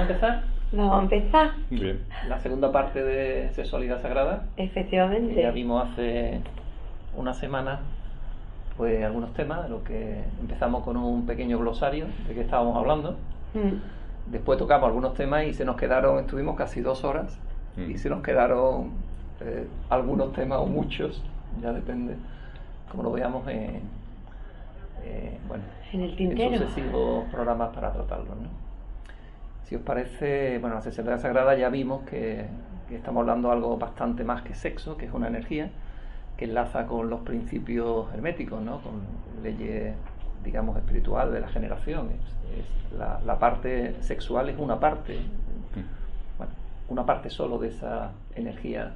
empezar? Vamos a empezar. Bien. La segunda parte de Sexualidad Sagrada. Efectivamente. Que ya vimos hace una semana pues algunos temas, de lo que empezamos con un pequeño glosario de qué estábamos hablando. Después tocamos algunos temas y estuvimos casi 2 horas y se nos quedaron algunos temas o muchos, ya depende como lo veamos en el tintero, en sucesivos programas para tratarlos, ¿no? Si os parece, bueno, la sexualidad sagrada ya vimos que estamos hablando de algo bastante más que sexo, que es una energía que enlaza con los principios herméticos, ¿no? Con leyes, digamos, espiritual de la generación. La parte sexual es una parte, bueno, una parte solo de esa energía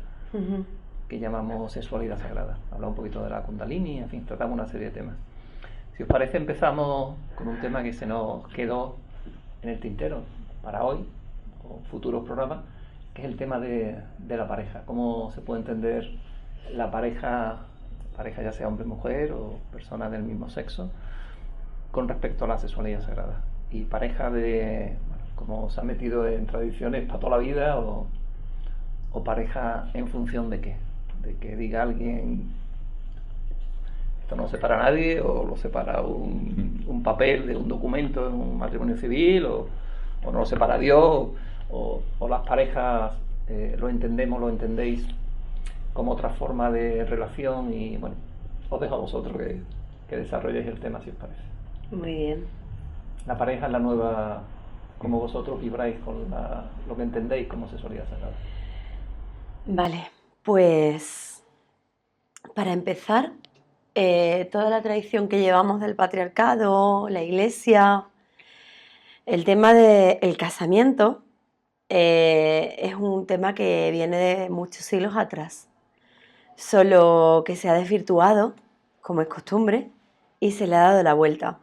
que llamamos sexualidad sagrada. Hablamos un poquito de la Kundalini, en fin, tratamos una serie de temas. Si os parece, empezamos con un tema que se nos quedó en el tintero para hoy, o futuros programas, que es el tema de la pareja. ¿Cómo se puede entender la pareja ya sea hombre-mujer o personas del mismo sexo, con respecto a la sexualidad sagrada? Y pareja como se ha metido en tradiciones para toda la vida, o pareja en función de qué, de que diga alguien esto no lo separa a nadie, o lo separa un papel de un documento en un matrimonio civil, o no lo separa Dios, o las parejas lo entendéis como otra forma de relación. Y bueno, os dejo a vosotros que desarrolléis el tema, si os parece. Muy bien. La pareja es la nueva, como vosotros vibráis con lo que entendéis como sexualidad sagrada. Vale, pues para empezar, toda la tradición que llevamos del patriarcado, la iglesia, el tema del casamiento es un tema que viene de muchos siglos atrás, solo que se ha desvirtuado, como es costumbre, y se le ha dado la vuelta.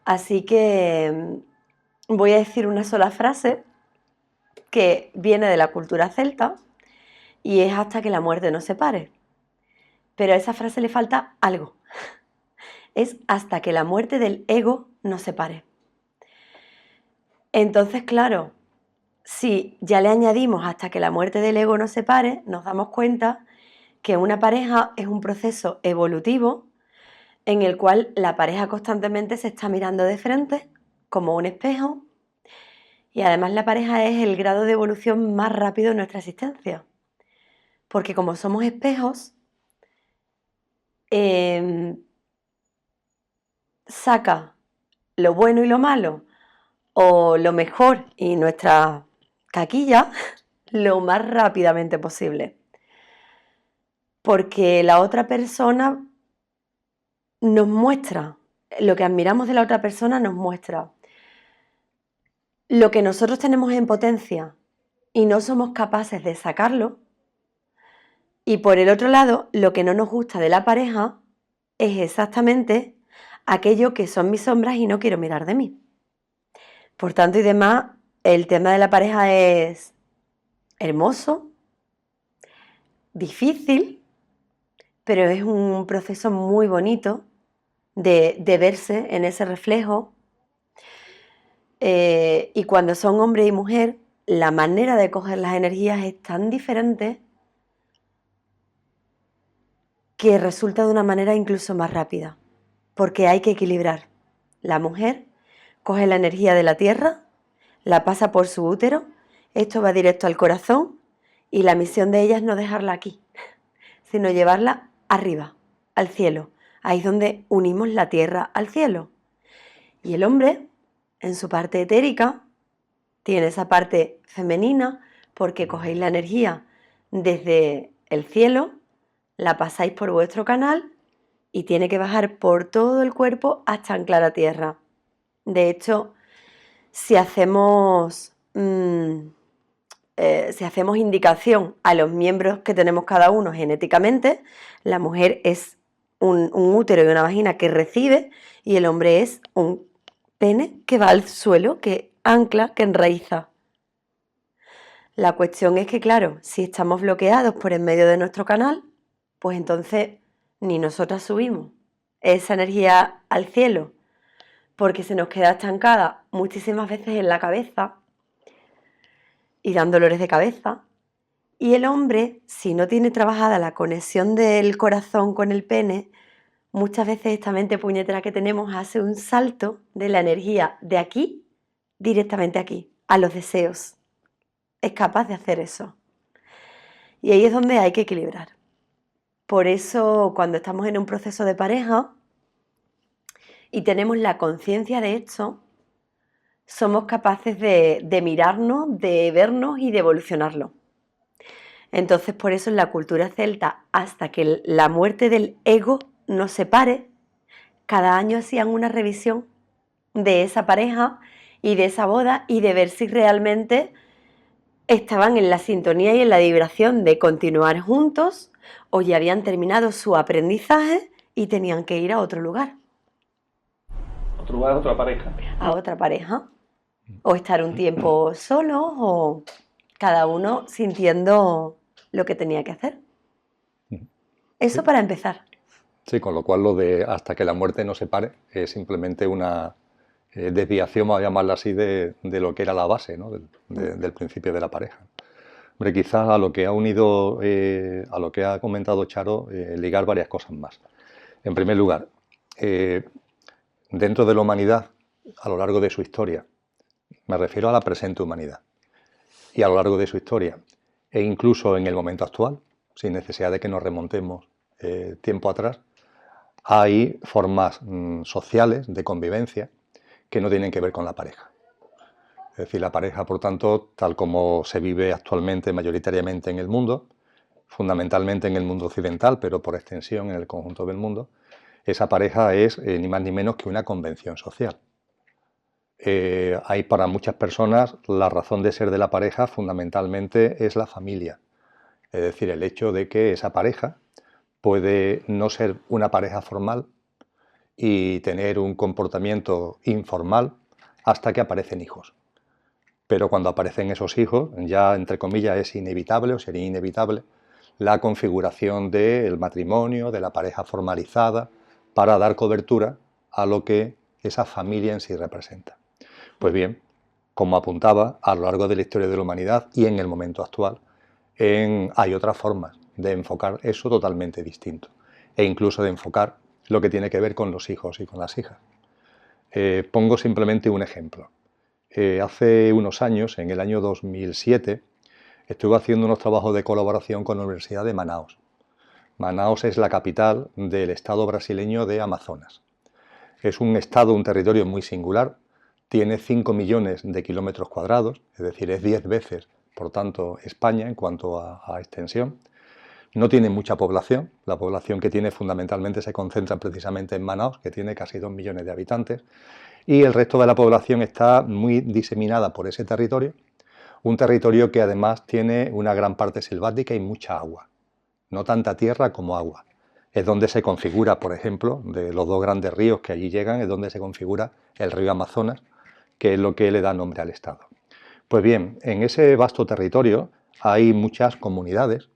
Así que voy a decir una sola frase que viene de la cultura celta y es hasta que la muerte nos separe. Pero a esa frase le falta algo. Es hasta que la muerte del ego nos separe. Entonces, claro, si ya le añadimos hasta que la muerte del ego nos separe, nos damos cuenta que una pareja es un proceso evolutivo en el cual la pareja constantemente se está mirando de frente como un espejo, y además la pareja es el grado de evolución más rápido de nuestra existencia, porque como somos espejos, saca lo bueno y lo malo, o lo mejor y nuestra caquilla, lo más rápidamente posible, porque la otra persona nos muestra, lo que admiramos de la otra persona nos muestra lo que nosotros tenemos en potencia y no somos capaces de sacarlo. Y por el otro lado, lo que no nos gusta de la pareja es exactamente aquello que son mis sombras y no quiero mirar de mí. Por tanto y demás, el tema de la pareja es hermoso, difícil, pero es un proceso muy bonito de verse en ese reflejo. Y cuando son hombre y mujer, la manera de coger las energías es tan diferente que resulta de una manera incluso más rápida, porque hay que equilibrar. La mujer coge la energía de la tierra, la pasa por su útero, esto va directo al corazón, y la misión de ella es no dejarla aquí, sino llevarla arriba, al cielo. Ahí es donde unimos la tierra al cielo. Y el hombre, en su parte etérica, tiene esa parte femenina, porque cogéis la energía desde el cielo, la pasáis por vuestro canal y tiene que bajar por todo el cuerpo hasta anclar a tierra. De hecho, si hacemos indicación a los miembros que tenemos cada uno genéticamente, la mujer es un útero y una vagina que recibe, y el hombre es un pene que va al suelo, que ancla, que enraiza. La cuestión es que, claro, si estamos bloqueados por en medio de nuestro canal, pues entonces ni nosotras subimos esa energía al cielo, porque se nos queda estancada muchísimas veces en la cabeza, y dan dolores de cabeza. Y el hombre, si no tiene trabajada la conexión del corazón con el pene, muchas veces esta mente puñetera que tenemos hace un salto de la energía de aquí directamente aquí, a los deseos. Es capaz de hacer eso. Y ahí es donde hay que equilibrar. Por eso, cuando estamos en un proceso de pareja y tenemos la conciencia de esto, somos capaces de mirarnos, de vernos y de evolucionarlo. Entonces, por eso en la cultura celta, hasta que la muerte del ego nos separe, cada año hacían una revisión de esa pareja y de esa boda y de ver si realmente estaban en la sintonía y en la vibración de continuar juntos o ya habían terminado su aprendizaje y tenían que ir a otro lugar. Otro lugar, otra pareja. A otra pareja. O estar un tiempo solos o cada uno sintiendo lo que tenía que hacer. Eso para empezar. Sí, con lo cual lo de hasta que la muerte nos separe es simplemente una desviación, vamos a llamarla así, de lo que era la base, ¿no? del principio de la pareja. Hombre, quizás a lo que ha unido, a lo que ha comentado Charo, ligar varias cosas más. En primer lugar, dentro de la humanidad, a lo largo de su historia, me refiero a la presente humanidad, y a lo largo de su historia, e incluso en el momento actual, sin necesidad de que nos remontemos tiempo atrás, hay formas sociales de convivencia que no tienen que ver con la pareja. Es decir, la pareja, por tanto, tal como se vive actualmente mayoritariamente en el mundo, fundamentalmente en el mundo occidental, pero por extensión en el conjunto del mundo, esa pareja es ni más ni menos que una convención social. Hay para muchas personas la razón de ser de la pareja fundamentalmente es la familia. Es decir, el hecho de que esa pareja puede no ser una pareja formal y tener un comportamiento informal hasta que aparecen hijos. Pero cuando aparecen esos hijos, ya entre comillas es inevitable o sería inevitable la configuración del matrimonio, de la pareja formalizada, para dar cobertura a lo que esa familia en sí representa. Pues bien, como apuntaba, a lo largo de la historia de la humanidad y en el momento actual, hay otras formas de enfocar eso totalmente distinto e incluso de enfocar lo que tiene que ver con los hijos y con las hijas. Pongo simplemente un ejemplo. Hace unos años, en el año 2007, estuve haciendo unos trabajos de colaboración con la Universidad de Manaus. Manaus es la capital del estado brasileño de Amazonas. Es un estado, un territorio muy singular, tiene 5 millones de kilómetros cuadrados, es decir, es 10 veces, por tanto, España en cuanto a extensión. No tiene mucha población, la población que tiene fundamentalmente se concentra precisamente en Manaus, que tiene casi 2 millones de habitantes, y el resto de la población está muy diseminada por ese territorio, un territorio que además tiene una gran parte selvática y mucha agua, no tanta tierra como agua. Es donde se configura, por ejemplo, de los dos grandes ríos que allí llegan, es donde se configura el río Amazonas, que es lo que le da nombre al estado. Pues bien, en ese vasto territorio hay muchas comunidades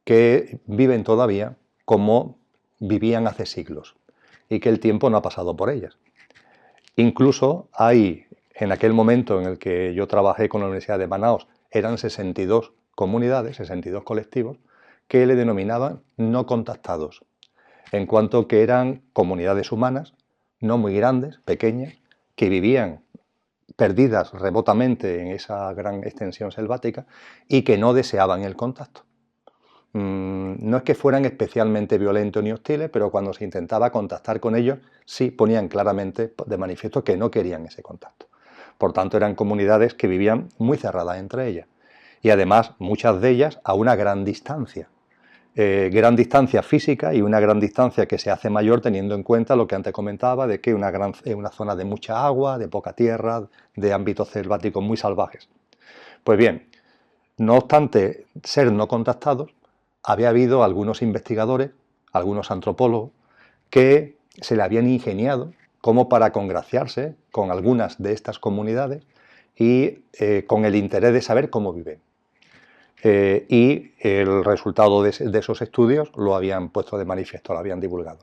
que viven todavía como vivían hace siglos y que el tiempo no ha pasado por ellas. Incluso hay, en aquel momento en el que yo trabajé con la Universidad de Manaus, eran 62 comunidades, 62 colectivos, que le denominaban no contactados, en cuanto que eran comunidades humanas, no muy grandes, pequeñas, que vivían perdidas remotamente en esa gran extensión selvática y que no deseaban el contacto. No es que fueran especialmente violentos ni hostiles, pero cuando se intentaba contactar con ellos, sí ponían claramente de manifiesto que no querían ese contacto. Por tanto, eran comunidades que vivían muy cerradas entre ellas. Y además, muchas de ellas a una gran distancia. Gran distancia física y una gran distancia que se hace mayor teniendo en cuenta lo que antes comentaba, de que una zona de mucha agua, de poca tierra, de ámbitos selváticos muy salvajes. Pues bien, no obstante ser no contactados, había habido algunos investigadores, algunos antropólogos, que se le habían ingeniado como para congraciarse con algunas de estas comunidades y con el interés de saber cómo viven. Y el resultado de esos estudios lo habían puesto de manifiesto, lo habían divulgado.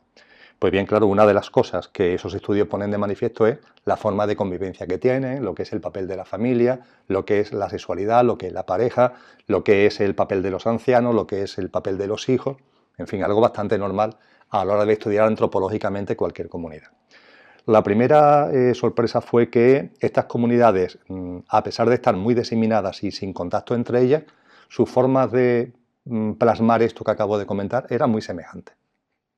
Pues bien, claro, una de las cosas que esos estudios ponen de manifiesto es la forma de convivencia que tienen, lo que es el papel de la familia, lo que es la sexualidad, lo que es la pareja, lo que es el papel de los ancianos, lo que es el papel de los hijos, en fin, algo bastante normal a la hora de estudiar antropológicamente cualquier comunidad. La primera sorpresa fue que estas comunidades, a pesar de estar muy diseminadas y sin contacto entre ellas, sus formas de plasmar esto que acabo de comentar era muy semejante.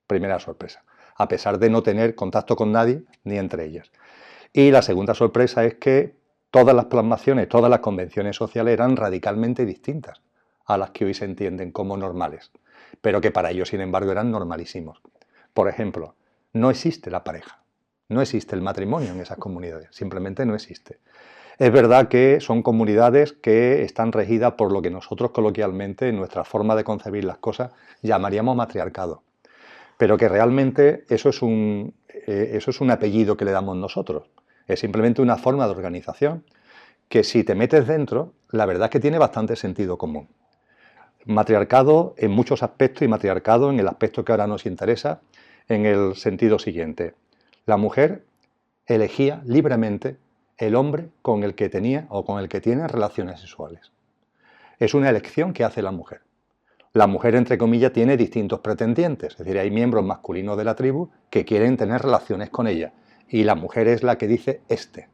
Primera sorpresa, a pesar de no tener contacto con nadie ni entre ellas. Y la segunda sorpresa es que todas las plasmaciones, todas las convenciones sociales eran radicalmente distintas a las que hoy se entienden como normales, pero que para ellos, sin embargo, eran normalísimos. Por ejemplo, no existe la pareja, no existe el matrimonio en esas comunidades, simplemente no existe. Es verdad que son comunidades que están regidas por lo que nosotros coloquialmente, en nuestra forma de concebir las cosas, llamaríamos matriarcado, pero que realmente eso es un apellido que le damos nosotros. Es simplemente una forma de organización que, si te metes dentro, la verdad es que tiene bastante sentido común. Matriarcado en muchos aspectos y matriarcado en el aspecto que ahora nos interesa, en el sentido siguiente: la mujer elegía libremente el hombre con el que tenía o con el que tiene relaciones sexuales. Es una elección que hace la mujer. La mujer, entre comillas, tiene distintos pretendientes, es decir, hay miembros masculinos de la tribu que quieren tener relaciones con ella, y la mujer es la que dice este.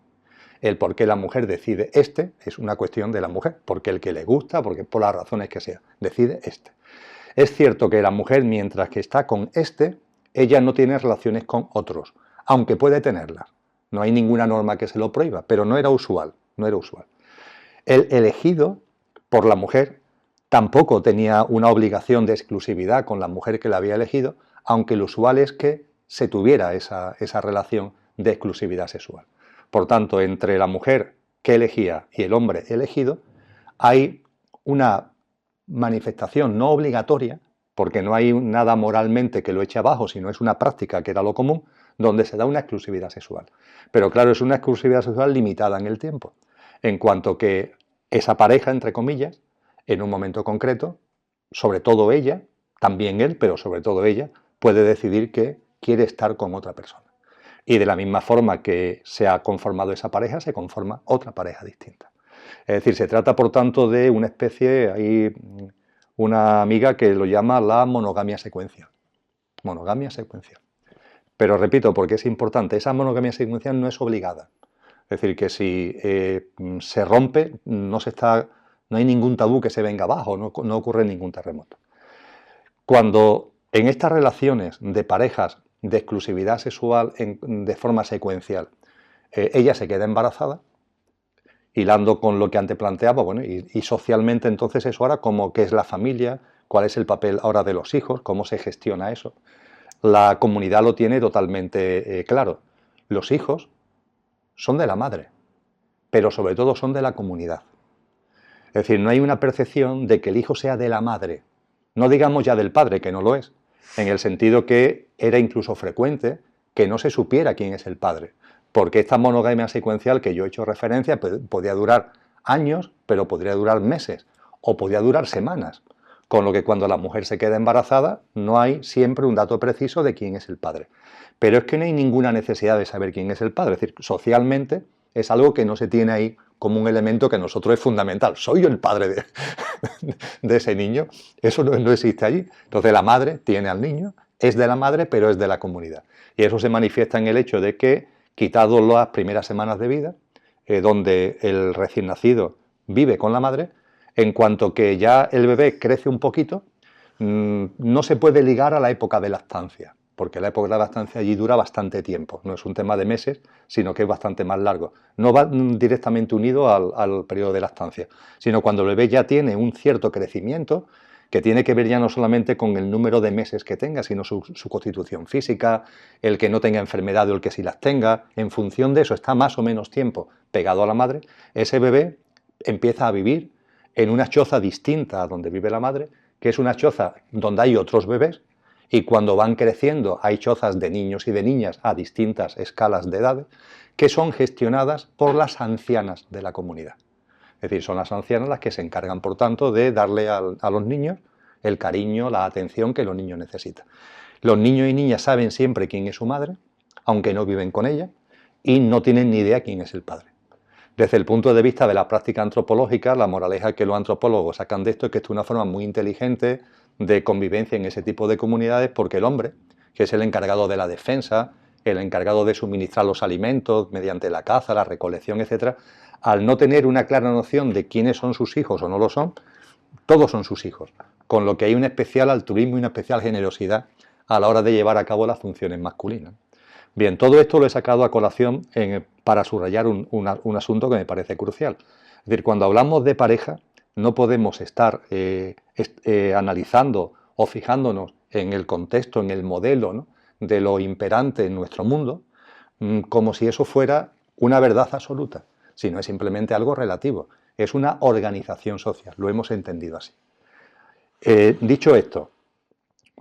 El por qué la mujer decide este es una cuestión de la mujer, porque el que le gusta, porque por las razones que sea, decide este. Es cierto que la mujer, mientras que está con este, ella no tiene relaciones con otros, aunque puede tenerlas. No hay ninguna norma que se lo prohíba, pero no era usual, no era usual. El elegido por la mujer tampoco tenía una obligación de exclusividad con la mujer que la había elegido, aunque lo usual es que se tuviera esa relación de exclusividad sexual. Por tanto, entre la mujer que elegía y el hombre elegido hay una manifestación no obligatoria, porque no hay nada moralmente que lo eche abajo, sino es una práctica que era lo común, donde se da una exclusividad sexual. Pero claro, es una exclusividad sexual limitada en el tiempo, en cuanto que esa pareja, entre comillas, en un momento concreto, sobre todo ella, también él, pero sobre todo ella, puede decidir que quiere estar con otra persona. Y de la misma forma que se ha conformado esa pareja, se conforma otra pareja distinta. Es decir, se trata, por tanto, de una especie, hay una amiga que lo llama la monogamia secuencial. Monogamia secuencial. Pero repito, porque es importante, esa monogamia secuencial no es obligada. Es decir, que si se rompe, no hay ningún tabú que se venga abajo, no ocurre ningún terremoto. Cuando en estas relaciones de parejas de exclusividad sexual de forma secuencial, ella se queda embarazada, hilando con lo que antes planteaba, bueno, y socialmente entonces eso ahora, como qué es la familia, cuál es el papel ahora de los hijos, cómo se gestiona eso. La comunidad lo tiene totalmente claro. Los hijos son de la madre, pero sobre todo son de la comunidad. Es decir, no hay una percepción de que el hijo sea de la madre, no digamos ya del padre, que no lo es, en el sentido que era incluso frecuente que no se supiera quién es el padre, porque esta monogamia secuencial que yo he hecho referencia podía durar años, pero podría durar meses, o podía durar semanas, con lo que cuando la mujer se queda embarazada no hay siempre un dato preciso de quién es el padre. Pero es que no hay ninguna necesidad de saber quién es el padre, es decir, socialmente es algo que no se tiene ahí como un elemento que a nosotros es fundamental. Soy yo el padre de ese niño, eso no existe allí. Entonces la madre tiene al niño, es de la madre, pero es de la comunidad. Y eso se manifiesta en el hecho de que, quitado las primeras semanas de vida, donde el recién nacido vive con la madre, en cuanto que ya el bebé crece un poquito, no se puede ligar a la época de lactancia, porque la época de lactancia allí dura bastante tiempo, no es un tema de meses, sino que es bastante más largo. No va directamente unido al periodo de lactancia, sino cuando el bebé ya tiene un cierto crecimiento, que tiene que ver ya no solamente con el número de meses que tenga, sino su constitución física, el que no tenga enfermedad o el que sí las tenga. En función de eso está más o menos tiempo pegado a la madre, ese bebé empieza a vivir en una choza distinta a donde vive la madre, que es una choza donde hay otros bebés, y cuando van creciendo hay chozas de niños y de niñas a distintas escalas de edad, que son gestionadas por las ancianas de la comunidad. Es decir, son las ancianas las que se encargan, por tanto, de darle a los niños el cariño, la atención que los niños necesitan. Los niños y niñas saben siempre quién es su madre, aunque no viven con ella, y no tienen ni idea quién es el padre. Desde el punto de vista de la práctica antropológica, la moraleja que los antropólogos sacan de esto es que esto es una forma muy inteligente de convivencia en ese tipo de comunidades, porque el hombre, que es el encargado de la defensa, el encargado de suministrar los alimentos mediante la caza, la recolección, etc., al no tener una clara noción de quiénes son sus hijos o no lo son, todos son sus hijos, con lo que hay un especial altruismo y una especial generosidad a la hora de llevar a cabo las funciones masculinas. Bien, todo esto lo he sacado a colación para subrayar un asunto que me parece crucial. Es decir, cuando hablamos de pareja, no podemos estar analizando o fijándonos en el contexto, en el modelo, ¿no?, de lo imperante en nuestro mundo, como si eso fuera una verdad absoluta, sino es simplemente algo relativo. Es una organización social, lo hemos entendido así. Dicho esto,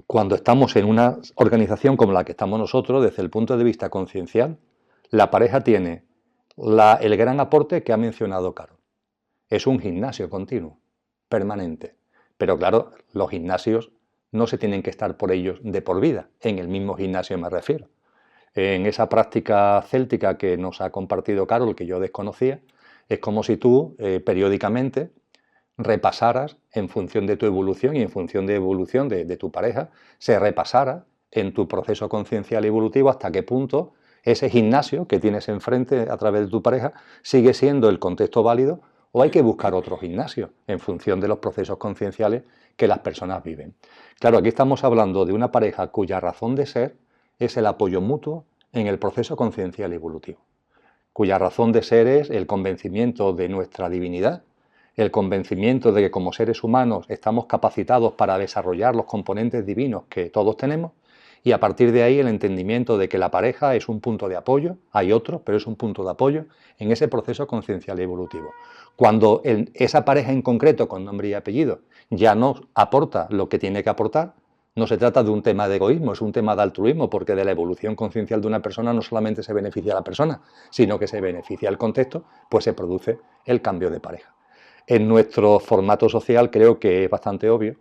cuando estamos en una organización como la que estamos nosotros, desde el punto de vista conciencial, la pareja tiene el gran aporte que ha mencionado Carol. Es un gimnasio continuo, permanente. Pero claro, los gimnasios no se tienen que estar por ellos de por vida, en el mismo gimnasio me refiero. En esa práctica céltica que nos ha compartido Carol, que yo desconocía, es como si tú periódicamente repasaras en función de tu evolución y en función de evolución de tu pareja, se repasara en tu proceso conciencial evolutivo hasta qué punto ese gimnasio que tienes enfrente a través de tu pareja sigue siendo el contexto válido o hay que buscar otro gimnasio en función de los procesos concienciales que las personas viven. Claro, aquí estamos hablando de una pareja cuya razón de ser es el apoyo mutuo en el proceso conciencial evolutivo, cuya razón de ser es el convencimiento de nuestra divinidad, el convencimiento de que como seres humanos estamos capacitados para desarrollar los componentes divinos que todos tenemos, y a partir de ahí el entendimiento de que la pareja es un punto de apoyo, hay otros, pero es un punto de apoyo en ese proceso conciencial evolutivo. Cuando esa pareja en concreto, con nombre y apellido, ya nos aporta lo que tiene que aportar, no se trata de un tema de egoísmo, es un tema de altruismo, porque de la evolución conciencial de una persona no solamente se beneficia a la persona, sino que se beneficia al contexto, pues se produce el cambio de pareja. En nuestro formato social creo que es bastante obvio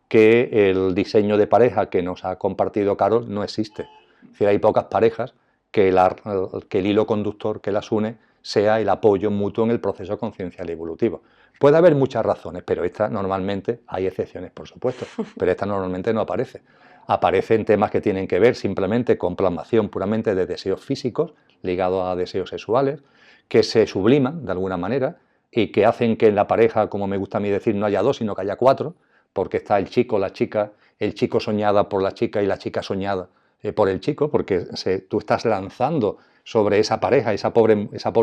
que el diseño de pareja que nos ha compartido Carol no existe. Es decir, hay pocas parejas que el hilo conductor que las une sea el apoyo mutuo en el proceso conciencial evolutivo. Puede haber muchas razones, pero esta normalmente, hay excepciones por supuesto, pero esta normalmente no aparece. Aparece en temas que tienen que ver simplemente con plasmación puramente de deseos físicos ligados a deseos sexuales, que se subliman de alguna manera y que hacen que en la pareja, como me gusta a mí decir, no haya dos, sino que haya cuatro, porque está el chico, la chica, el chico soñada por la chica y la chica soñada por el chico, porque tú estás lanzando sobre esa pareja, esa pobre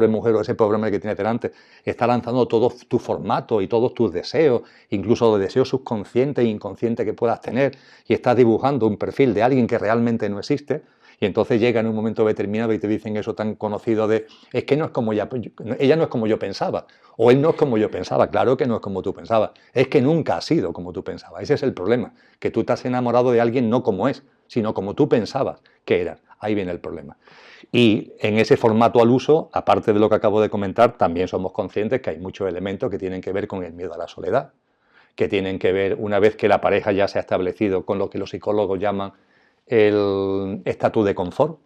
mujer o ese pobre hombre que tiene delante, está lanzando todo tu formato y todos tus deseos, incluso los deseos subconscientes e inconscientes que puedas tener, y estás dibujando un perfil de alguien que realmente no existe, y entonces llega en un momento determinado y te dicen eso tan conocido de es que no es como ella no es como yo pensaba, o él no es como yo pensaba. Claro que no es como tú pensabas, es que nunca ha sido como tú pensabas. Ese es el problema, que tú te has enamorado de alguien no como es, sino como tú pensabas que era. Ahí viene el problema. Y en ese formato al uso, aparte de lo que acabo de comentar, también somos conscientes que hay muchos elementos que tienen que ver con el miedo a la soledad, que tienen que ver, una vez que la pareja ya se ha establecido, con lo que los psicólogos llaman el estatus de confort,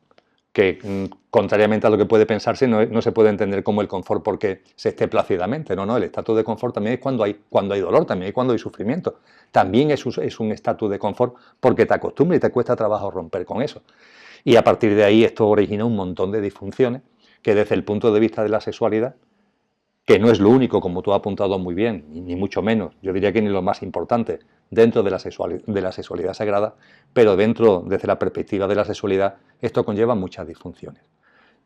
que contrariamente a lo que puede pensarse no se puede entender como el confort porque se esté plácidamente, no, el estatus de confort también es cuando hay dolor, también es cuando hay sufrimiento, también es un estatus de confort porque te acostumbras y te cuesta trabajo romper con eso. Y a partir de ahí esto origina un montón de disfunciones que desde el punto de vista de la sexualidad, que no es lo único, como tú has apuntado muy bien, ni mucho menos, yo diría que ni lo más importante dentro de la sexualidad sagrada, pero desde la perspectiva de la sexualidad, esto conlleva muchas disfunciones.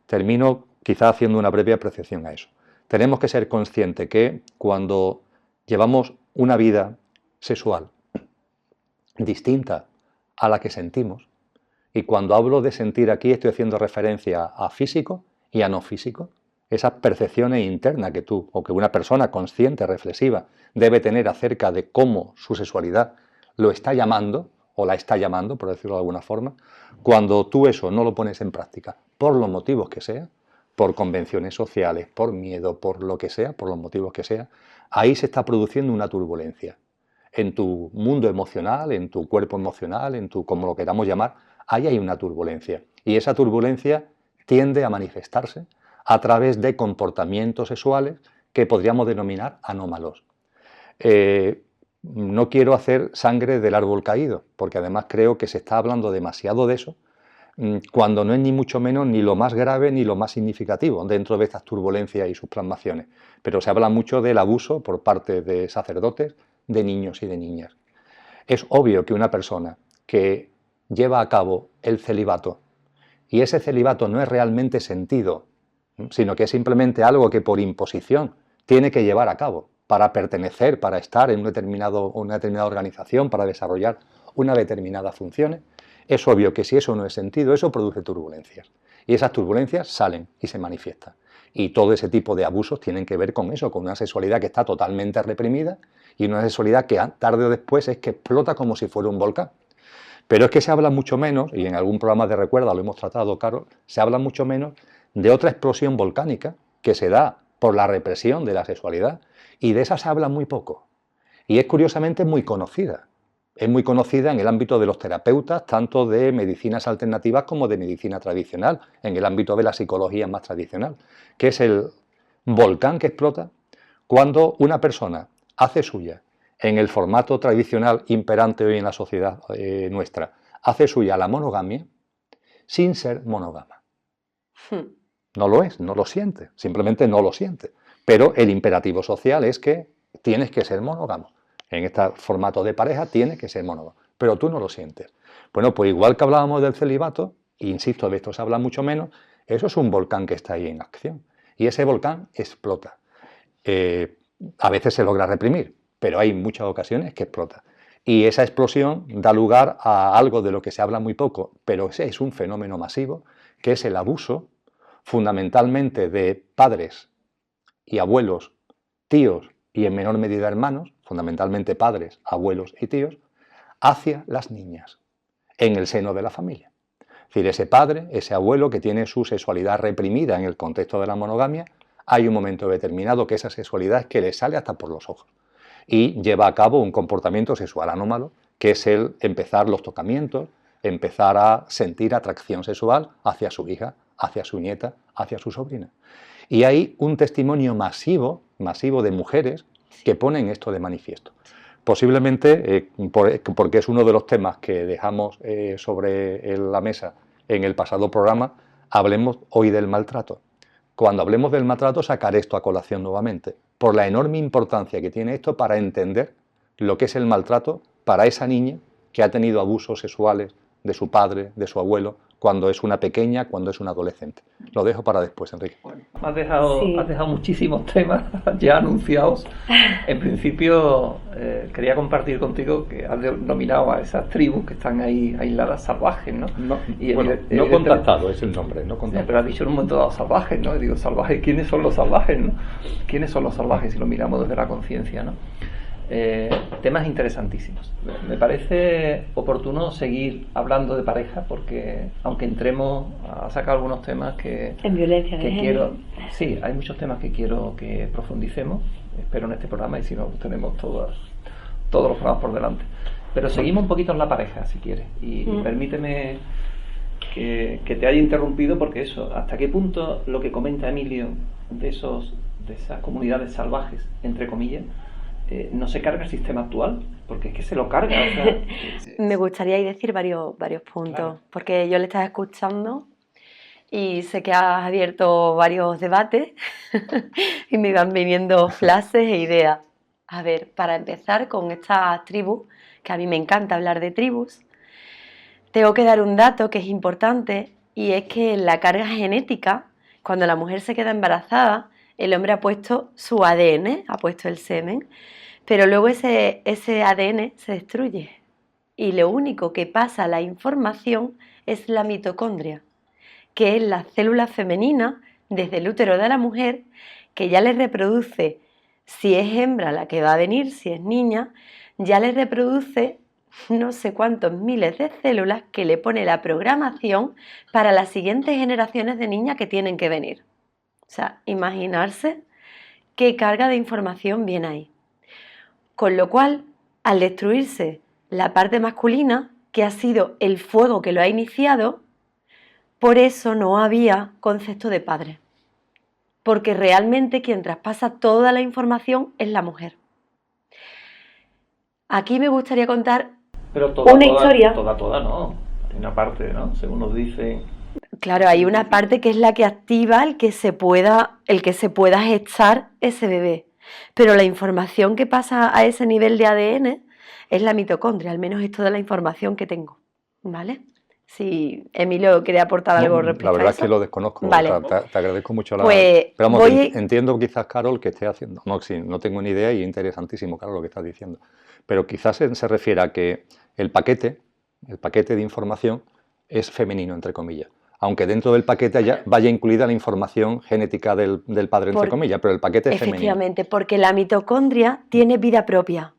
Termino quizá haciendo una breve apreciación a eso. Tenemos que ser conscientes que cuando llevamos una vida sexual distinta a la que sentimos, y cuando hablo de sentir aquí estoy haciendo referencia a físico y a no físico, esas percepciones internas que tú o que una persona consciente, reflexiva, debe tener acerca de cómo su sexualidad lo está llamando o la está llamando, por decirlo de alguna forma, cuando tú eso no lo pones en práctica, por los motivos que sea, por convenciones sociales, por miedo, por lo que sea, por los motivos que sea, ahí se está produciendo una turbulencia. en tu mundo emocional, en tu cuerpo emocional, en tu, como lo queramos llamar, ahí hay una turbulencia. Y esa turbulencia tiende a manifestarse a través de comportamientos sexuales que podríamos denominar anómalos. No quiero hacer sangre del árbol caído, porque además creo que se está hablando demasiado de eso, cuando no es ni mucho menos ni lo más grave ni lo más significativo dentro de estas turbulencias y sus plasmaciones. Pero se habla mucho del abuso por parte de sacerdotes, de niños y de niñas. Es obvio que una persona que lleva a cabo el celibato, y ese celibato no es realmente sentido, sino que es simplemente algo que por imposición tiene que llevar a cabo para pertenecer, para estar en una determinada organización, para desarrollar unas determinadas funciones, es obvio que si eso no es sentido, eso produce turbulencias. Y esas turbulencias salen y se manifiestan. Y todo ese tipo de abusos tienen que ver con eso, con una sexualidad que está totalmente reprimida y una sexualidad que tarde o después es que explota como si fuera un volcán. Pero es que se habla mucho menos, y en algún programa de Recuerda lo hemos tratado, Carol, se habla mucho menos de otra explosión volcánica que se da por la represión de la sexualidad, y de esa se habla muy poco. Y es curiosamente muy conocida. Es muy conocida en el ámbito de los terapeutas, tanto de medicinas alternativas como de medicina tradicional, en el ámbito de la psicología más tradicional, que es el volcán que explota cuando una persona hace suya, en el formato tradicional imperante hoy en la sociedad nuestra, hace suya la monogamia sin ser monógama. No lo es, no lo siente, simplemente no lo siente. Pero el imperativo social es que tienes que ser monógamo. En este formato de pareja tienes que ser monógamo, pero tú no lo sientes. Bueno, pues igual que hablábamos del celibato, insisto, de esto se habla mucho menos, eso es un volcán que está ahí en acción. Y ese volcán explota. A veces se logra reprimir, pero hay muchas ocasiones que explota. Y esa explosión da lugar a algo de lo que se habla muy poco, pero es un fenómeno masivo, que es el abuso, fundamentalmente de padres y abuelos, tíos y en menor medida hermanos, fundamentalmente padres, abuelos y tíos, hacia las niñas, en el seno de la familia. Es decir, ese padre, ese abuelo que tiene su sexualidad reprimida en el contexto de la monogamia, hay un momento determinado que esa sexualidad es que le sale hasta por los ojos y lleva a cabo un comportamiento sexual anómalo, que es el empezar los tocamientos, empezar a sentir atracción sexual hacia su hija, hacia su nieta, hacia su sobrina. Y hay un testimonio masivo de mujeres que ponen esto de manifiesto. Posiblemente, porque es uno de los temas que dejamos sobre la mesa en el pasado programa, hablemos hoy del maltrato. Cuando hablemos del maltrato, sacar esto a colación nuevamente, por la enorme importancia que tiene esto para entender lo que es el maltrato para esa niña que ha tenido abusos sexuales de su padre, de su abuelo, cuando es una pequeña, cuando es una adolescente. Lo dejo para después, Enrique. Bueno, has dejado muchísimos temas ya anunciados. En principio, quería compartir contigo que has denominado a esas tribus que están ahí aisladas salvajes, ¿no? No contactado es el nombre, no contactado. Pero has dicho en un momento dado salvajes, ¿no? Y digo, salvajes, ¿quiénes son los salvajes, no? ¿Quiénes son los salvajes si lo miramos desde la conciencia, no? Temas interesantísimos. Me parece oportuno seguir hablando de pareja porque aunque entremos a sacar algunos temas que en violencia de género. Sí, hay muchos temas que quiero que profundicemos, espero en este programa, y si no tenemos todos los programas por delante, pero seguimos un poquito en la pareja si quieres y permíteme que te haya interrumpido porque eso, hasta qué punto lo que comenta Emilio de esas comunidades salvajes, entre comillas, no se carga el sistema actual, porque es que se lo carga. O sea, me gustaría decir varios puntos, claro. Porque yo le estaba escuchando y sé que has abierto varios debates y me van viniendo frases e ideas. A ver, para empezar con estas tribus, que a mí me encanta hablar de tribus, tengo que dar un dato que es importante y es que en la carga genética, cuando la mujer se queda embarazada, el hombre ha puesto su ADN, ha puesto el semen, pero luego ese ADN se destruye y lo único que pasa a la información es la mitocondria, que es la célula femenina desde el útero de la mujer que ya le reproduce, si es hembra la que va a venir, si es niña, ya le reproduce no sé cuántos miles de células que le pone la programación para las siguientes generaciones de niñas que tienen que venir. O sea, imaginarse qué carga de información viene ahí. Con lo cual, al destruirse la parte masculina, que ha sido el fuego que lo ha iniciado, por eso no había concepto de padre. Porque realmente quien traspasa toda la información es la mujer. Aquí me gustaría contar una historia. Toda no. Hay una parte, ¿no? Según nos dicen. Claro, hay una parte que es la que activa el que se pueda gestar ese bebé. Pero la información que pasa a ese nivel de ADN es la mitocondria, al menos es toda la información que tengo. ¿Vale? Si Emilio quiere aportar algo respecto a eso. La verdad es que lo desconozco. Vale. Te agradezco mucho la... Pues Pero vamos, entiendo quizás, Carol, que esté haciendo... No, sí, no tengo ni idea y interesantísimo, Carol, lo que estás diciendo. Pero quizás se refiere a que el paquete de información es femenino, entre comillas. Aunque dentro del paquete vaya incluida la información genética del padre, entre comillas, pero el paquete es femenino. Efectivamente, porque la mitocondria tiene vida propia.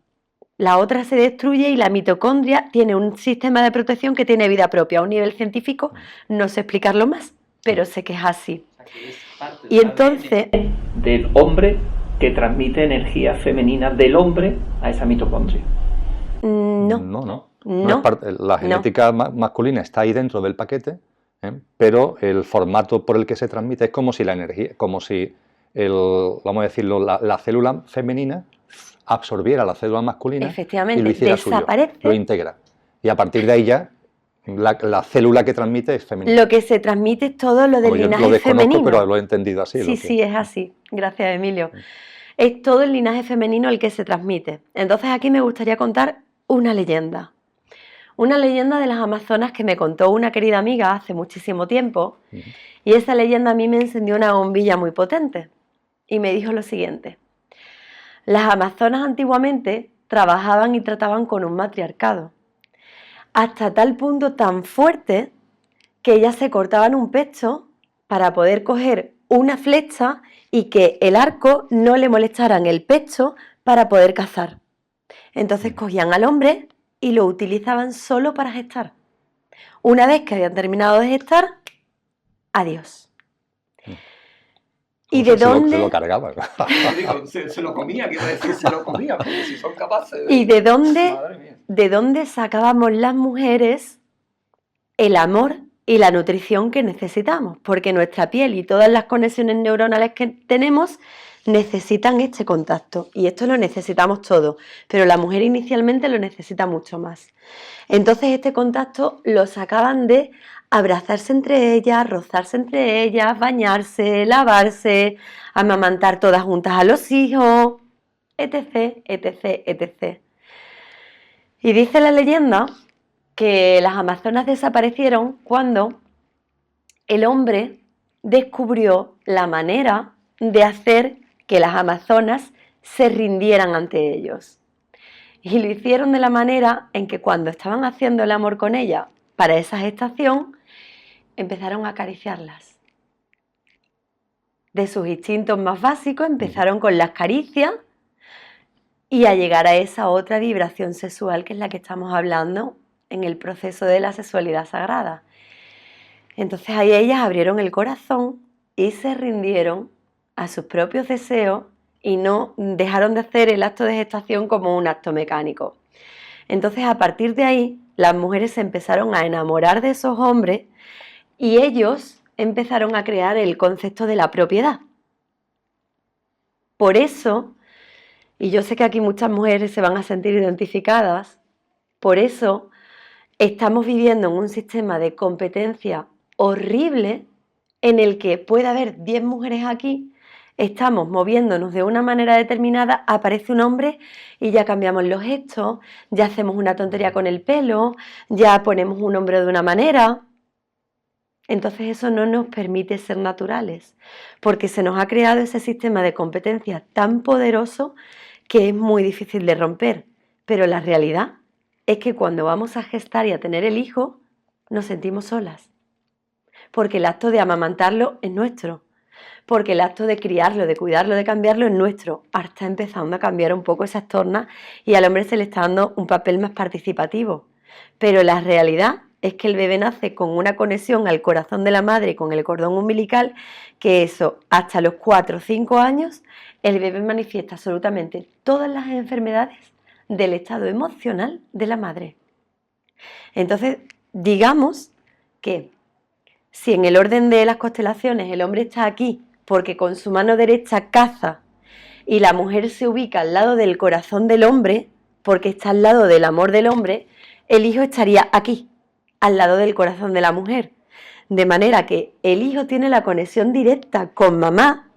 La otra se destruye y la mitocondria tiene un sistema de protección que tiene vida propia. A un nivel científico no sé explicarlo más, pero sé que es así. Y entonces... Del hombre que transmite energía femenina del hombre a esa mitocondria. No. La genética masculina está ahí dentro del paquete, pero el formato por el que se transmite es como si la energía, vamos a decirlo, la célula femenina absorbiera la célula masculina y lo hiciera suyo, lo integra. Y a partir de ahí ya la célula que transmite es femenina. Lo que se transmite es todo lo del linaje lo desconozco, femenino. pero lo he entendido así. Sí, es así. Gracias, Emilio. Es todo el linaje femenino el que se transmite. Entonces aquí me gustaría contar una leyenda. Una leyenda de las Amazonas que me contó una querida amiga hace muchísimo tiempo. Y esa leyenda a mí me encendió una bombilla muy potente. Y me dijo lo siguiente. Las Amazonas antiguamente trabajaban y trataban con un matriarcado. Hasta tal punto tan fuerte que ellas se cortaban un pecho para poder coger una flecha y que el arco no le molestara en el pecho para poder cazar. Entonces cogían al hombre y lo utilizaban solo para gestar. Una vez que habían terminado de gestar, adiós. ¿Y de dónde? Se lo cargaban. Se lo comía, quiero decir, se lo comía, porque si son capaces de... ¿Y de dónde sacábamos las mujeres el amor y la nutrición que necesitamos? Porque nuestra piel y todas las conexiones neuronales que tenemos necesitan este contacto. Y esto lo necesitamos todos, pero la mujer inicialmente lo necesita mucho más. Entonces este contacto lo sacaban de abrazarse entre ellas, rozarse entre ellas, bañarse, lavarse, amamantar todas juntas a los hijos, etc, etc, etc. Y dice la leyenda que las amazonas desaparecieron cuando el hombre descubrió la manera de hacer que las amazonas se rindieran ante ellos. Y lo hicieron de la manera en que cuando estaban haciendo el amor con ella para esa gestación, empezaron a acariciarlas. De sus instintos más básicos empezaron con las caricias y a llegar a esa otra vibración sexual que es la que estamos hablando en el proceso de la sexualidad sagrada. Entonces ahí ellas abrieron el corazón y se rindieron a sus propios deseos y no dejaron de hacer el acto de gestación como un acto mecánico. Entonces a partir de ahí las mujeres se empezaron a enamorar de esos hombres y ellos empezaron a crear el concepto de la propiedad. Por eso, y yo sé que aquí muchas mujeres se van a sentir identificadas, por eso estamos viviendo en un sistema de competencia horrible en el que puede haber 10 mujeres aquí, estamos moviéndonos de una manera determinada, aparece un hombre y ya cambiamos los gestos, ya hacemos una tontería con el pelo, ya ponemos un hombro de una manera. Entonces eso no nos permite ser naturales, porque se nos ha creado ese sistema de competencia tan poderoso que es muy difícil de romper. Pero la realidad es que cuando vamos a gestar y a tener el hijo, nos sentimos solas. Porque el acto de amamantarlo es nuestro. Porque el acto de criarlo, de cuidarlo, de cambiarlo es nuestro. Ahora está empezando a cambiar un poco esas tornas y al hombre se le está dando un papel más participativo. Pero la realidad es que el bebé nace con una conexión al corazón de la madre con el cordón umbilical, que eso, hasta los 4 o 5 años, el bebé manifiesta absolutamente todas las enfermedades del estado emocional de la madre. Entonces, digamos que si en el orden de las constelaciones el hombre está aquí porque con su mano derecha caza y la mujer se ubica al lado del corazón del hombre porque está al lado del amor del hombre, el hijo estaría aquí, al lado del corazón de la mujer. De manera que el hijo tiene la conexión directa con mamá,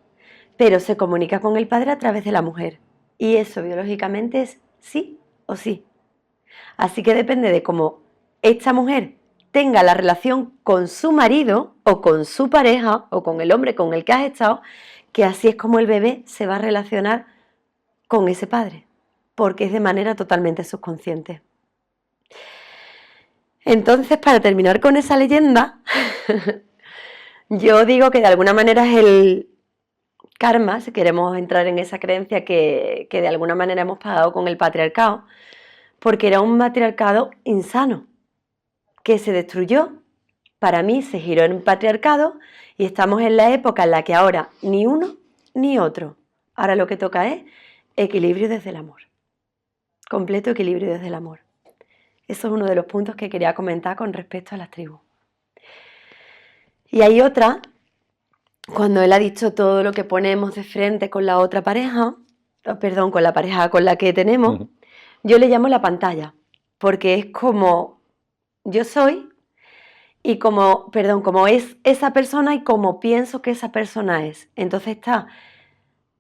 pero se comunica con el padre a través de la mujer. Y eso biológicamente es sí o sí. Así que depende de cómo esta mujer tenga la relación con su marido o con su pareja o con el hombre con el que has estado, que así es como el bebé se va a relacionar con ese padre, porque es de manera totalmente subconsciente. Entonces, para terminar con esa leyenda, yo digo que de alguna manera es el karma, si queremos entrar en esa creencia que de alguna manera hemos pagado con el patriarcado, porque era un patriarcado insano, que se destruyó, para mí se giró en un patriarcado y estamos en la época en la que ahora ni uno ni otro. Ahora lo que toca es equilibrio desde el amor, completo equilibrio desde el amor. Eso es uno de los puntos que quería comentar con respecto a las tribus. Y hay otra, cuando él ha dicho todo lo que ponemos de frente con la otra pareja, perdón, con la pareja con la que tenemos, yo le llamo la pantalla, porque es como yo soy y como es esa persona y como pienso que esa persona es. Entonces está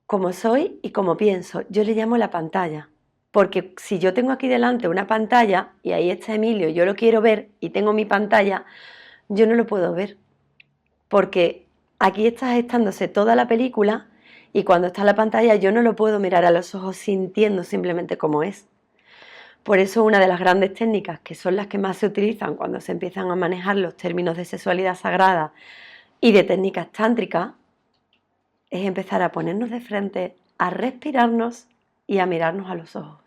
como soy y como pienso. Yo le llamo la pantalla. Porque si yo tengo aquí delante una pantalla y ahí está Emilio, yo lo quiero ver y tengo mi pantalla, yo no lo puedo ver. Porque aquí está gestándose toda la película y cuando está la pantalla yo no lo puedo mirar a los ojos sintiendo simplemente como es. Por eso una de las grandes técnicas, que son las que más se utilizan cuando se empiezan a manejar los términos de sexualidad sagrada y de técnicas tántricas, es empezar a ponernos de frente, a respirarnos y a mirarnos a los ojos.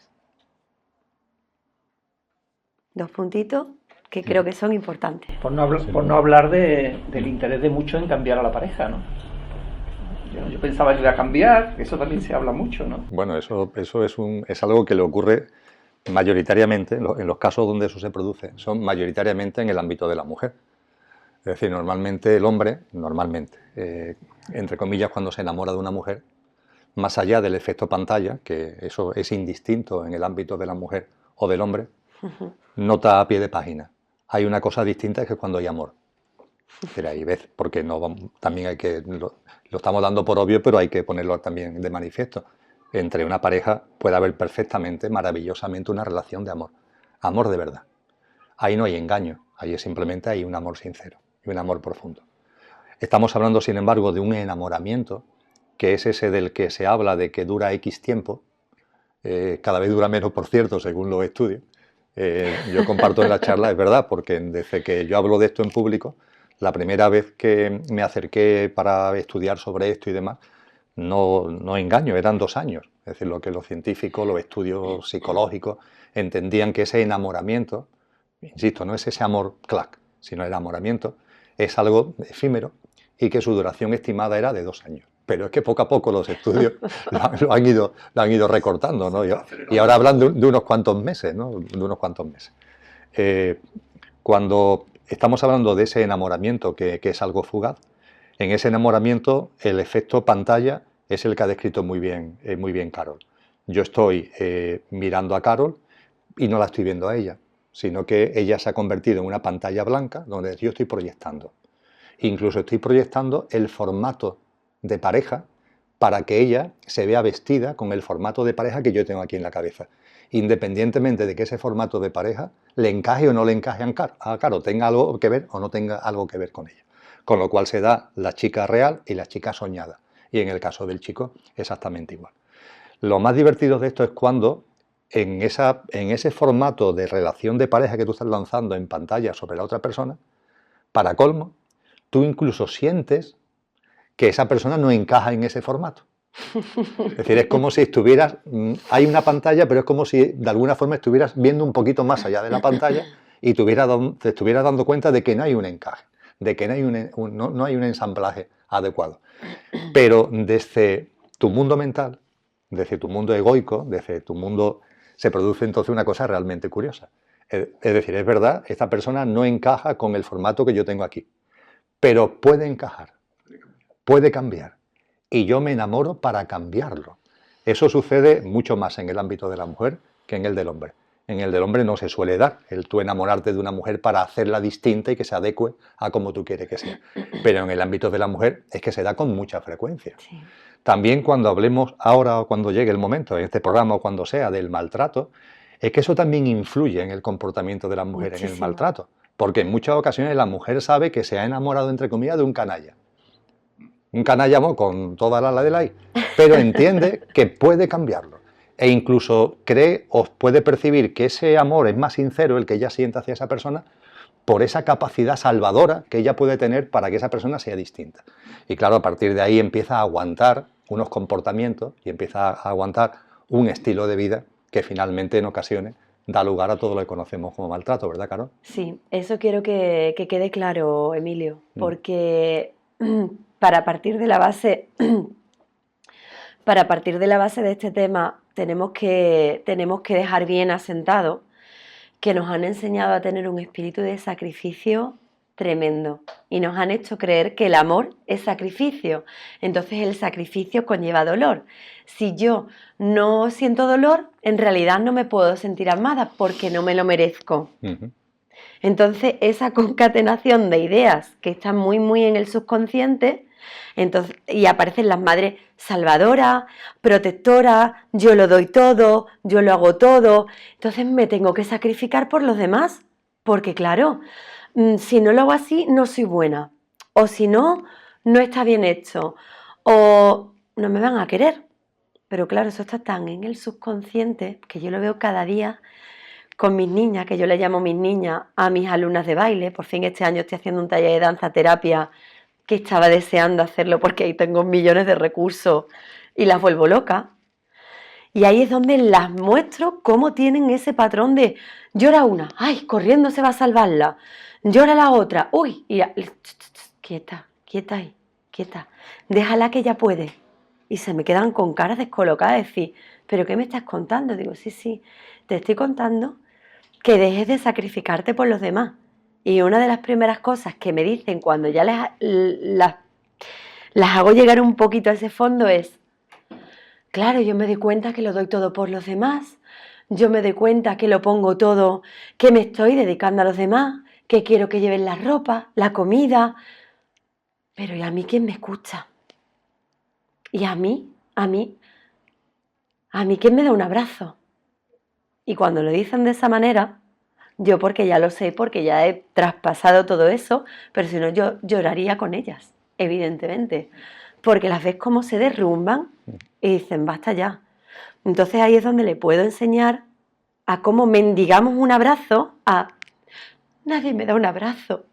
2 puntitos que creo que son importantes. Por no hablar del interés de muchos en cambiar a la pareja, ¿no? Yo pensaba que iba a cambiar, eso también se habla mucho, ¿no? Bueno, eso es algo que le ocurre mayoritariamente, en los casos donde eso se produce, son mayoritariamente en el ámbito de la mujer. Es decir, normalmente el hombre, entre comillas, cuando se enamora de una mujer, más allá del efecto pantalla, que eso es indistinto en el ámbito de la mujer o del hombre, nota a pie de página. Hay una cosa distinta que es cuando hay amor. Pero ahí ves, porque también hay que, lo estamos dando por obvio, pero hay que ponerlo también de manifiesto. Entre una pareja puede haber perfectamente, maravillosamente una relación de amor. Amor de verdad. Ahí no hay engaño, ahí simplemente hay un amor sincero y un amor profundo. Estamos hablando, sin embargo, de un enamoramiento, que es ese del que se habla de que dura X tiempo, cada vez dura menos, por cierto, según los estudios. Yo comparto en la charla, es verdad, porque desde que yo hablo de esto en público, la primera vez que me acerqué para estudiar sobre esto y demás, no engaño, eran 2 años. Es decir, lo que los científicos, los estudios psicológicos entendían que ese enamoramiento, insisto, no es ese amor clac, sino el enamoramiento, es algo efímero y que su duración estimada era de 2 años. Pero es que poco a poco los estudios lo han ido recortando, ¿no? Y ahora hablan de unos cuantos meses, ¿no? De unos cuantos meses. Cuando estamos hablando de ese enamoramiento que es algo fugaz, en ese enamoramiento el efecto pantalla es el que ha descrito muy bien Carol. Yo estoy mirando a Carol y no la estoy viendo a ella, sino que ella se ha convertido en una pantalla blanca donde yo estoy proyectando. Incluso estoy proyectando el formato de pareja para que ella se vea vestida con el formato de pareja que yo tengo aquí en la cabeza, independientemente de que ese formato de pareja le encaje o no le encaje a Carol, tenga algo que ver o no tenga algo que ver con ella. Con lo cual se da la chica real y la chica soñada. Y en el caso del chico, exactamente igual. Lo más divertido de esto es cuando en ese formato de relación de pareja que tú estás lanzando en pantalla sobre la otra persona, para colmo, tú incluso sientes que esa persona no encaja en ese formato. Es decir, es como si estuvieras, hay una pantalla, pero es como si de alguna forma estuvieras viendo un poquito más allá de la pantalla y te estuvieras dando cuenta de que no hay un encaje, de que no hay un ensamblaje adecuado. Pero desde tu mundo mental, desde tu mundo egoico, desde tu mundo se produce entonces una cosa realmente curiosa. Es decir, es verdad, esta persona no encaja con el formato que yo tengo aquí, pero puede encajar, puede cambiar, y yo me enamoro para cambiarlo. Eso sucede mucho más en el ámbito de la mujer que en el del hombre. En el del hombre no se suele dar el tú enamorarte de una mujer para hacerla distinta y que se adecue a como tú quieres que sea. Pero en el ámbito de la mujer es que se da con mucha frecuencia. Sí. También cuando hablemos ahora o cuando llegue el momento, en este programa o cuando sea, del maltrato, es que eso también influye en el comportamiento de la mujer, Muchísimo. en el maltrato. Porque en muchas ocasiones la mujer sabe que se ha enamorado, entre comillas, de un canalla. Un canalla con toda la de la I, pero entiende que puede cambiarlo. E incluso cree o puede percibir que ese amor es más sincero, el que ella siente hacia esa persona, por esa capacidad salvadora que ella puede tener para que esa persona sea distinta. Y claro, a partir de ahí empieza a aguantar unos comportamientos y empieza a aguantar un estilo de vida que finalmente en ocasiones da lugar a todo lo que conocemos como maltrato, ¿verdad, Carol? Sí, eso quiero que quede claro, Emilio, porque para partir de la base de este tema tenemos que dejar bien asentado que nos han enseñado a tener un espíritu de sacrificio tremendo y nos han hecho creer que el amor es sacrificio. Entonces el sacrificio conlleva dolor. Si yo no siento dolor, en realidad no me puedo sentir amada porque no me lo merezco. Entonces esa concatenación de ideas que están muy, muy en el subconsciente, entonces, y aparecen las madres salvadoras, protectoras, yo lo doy todo, yo lo hago todo, entonces me tengo que sacrificar por los demás, porque claro, si no lo hago así no soy buena, o si no, no está bien hecho, o no me van a querer. Pero claro, eso está tan en el subconsciente que yo lo veo cada día con mis niñas, que yo le llamo mis niñas a mis alumnas de baile. Por fin este año estoy haciendo un taller de danza terapia que estaba deseando hacerlo porque ahí tengo millones de recursos y las vuelvo locas. Y ahí es donde las muestro cómo tienen ese patrón de llora una, ay, corriendo se va a salvarla, llora la otra, uy, y quieta, quieta ahí, quieta, déjala que ella puede. Y se me quedan con caras descolocadas de decir, ¿pero qué me estás contando? Digo, sí, te estoy contando que dejes de sacrificarte por los demás. Y una de las primeras cosas que me dicen cuando ya las hago llegar un poquito a ese fondo es, claro, yo me doy cuenta que lo doy todo por los demás, yo me doy cuenta que lo pongo todo, que me estoy dedicando a los demás, que quiero que lleven la ropa, la comida, pero ¿y a mí quién me escucha? ¿Y a mí quién me da un abrazo? Y cuando lo dicen de esa manera, yo porque ya lo sé, porque ya he traspasado todo eso, pero si no yo lloraría con ellas, evidentemente, porque las ves cómo se derrumban y dicen, basta ya. Entonces ahí es donde le puedo enseñar a cómo mendigamos un abrazo a, nadie me da un abrazo.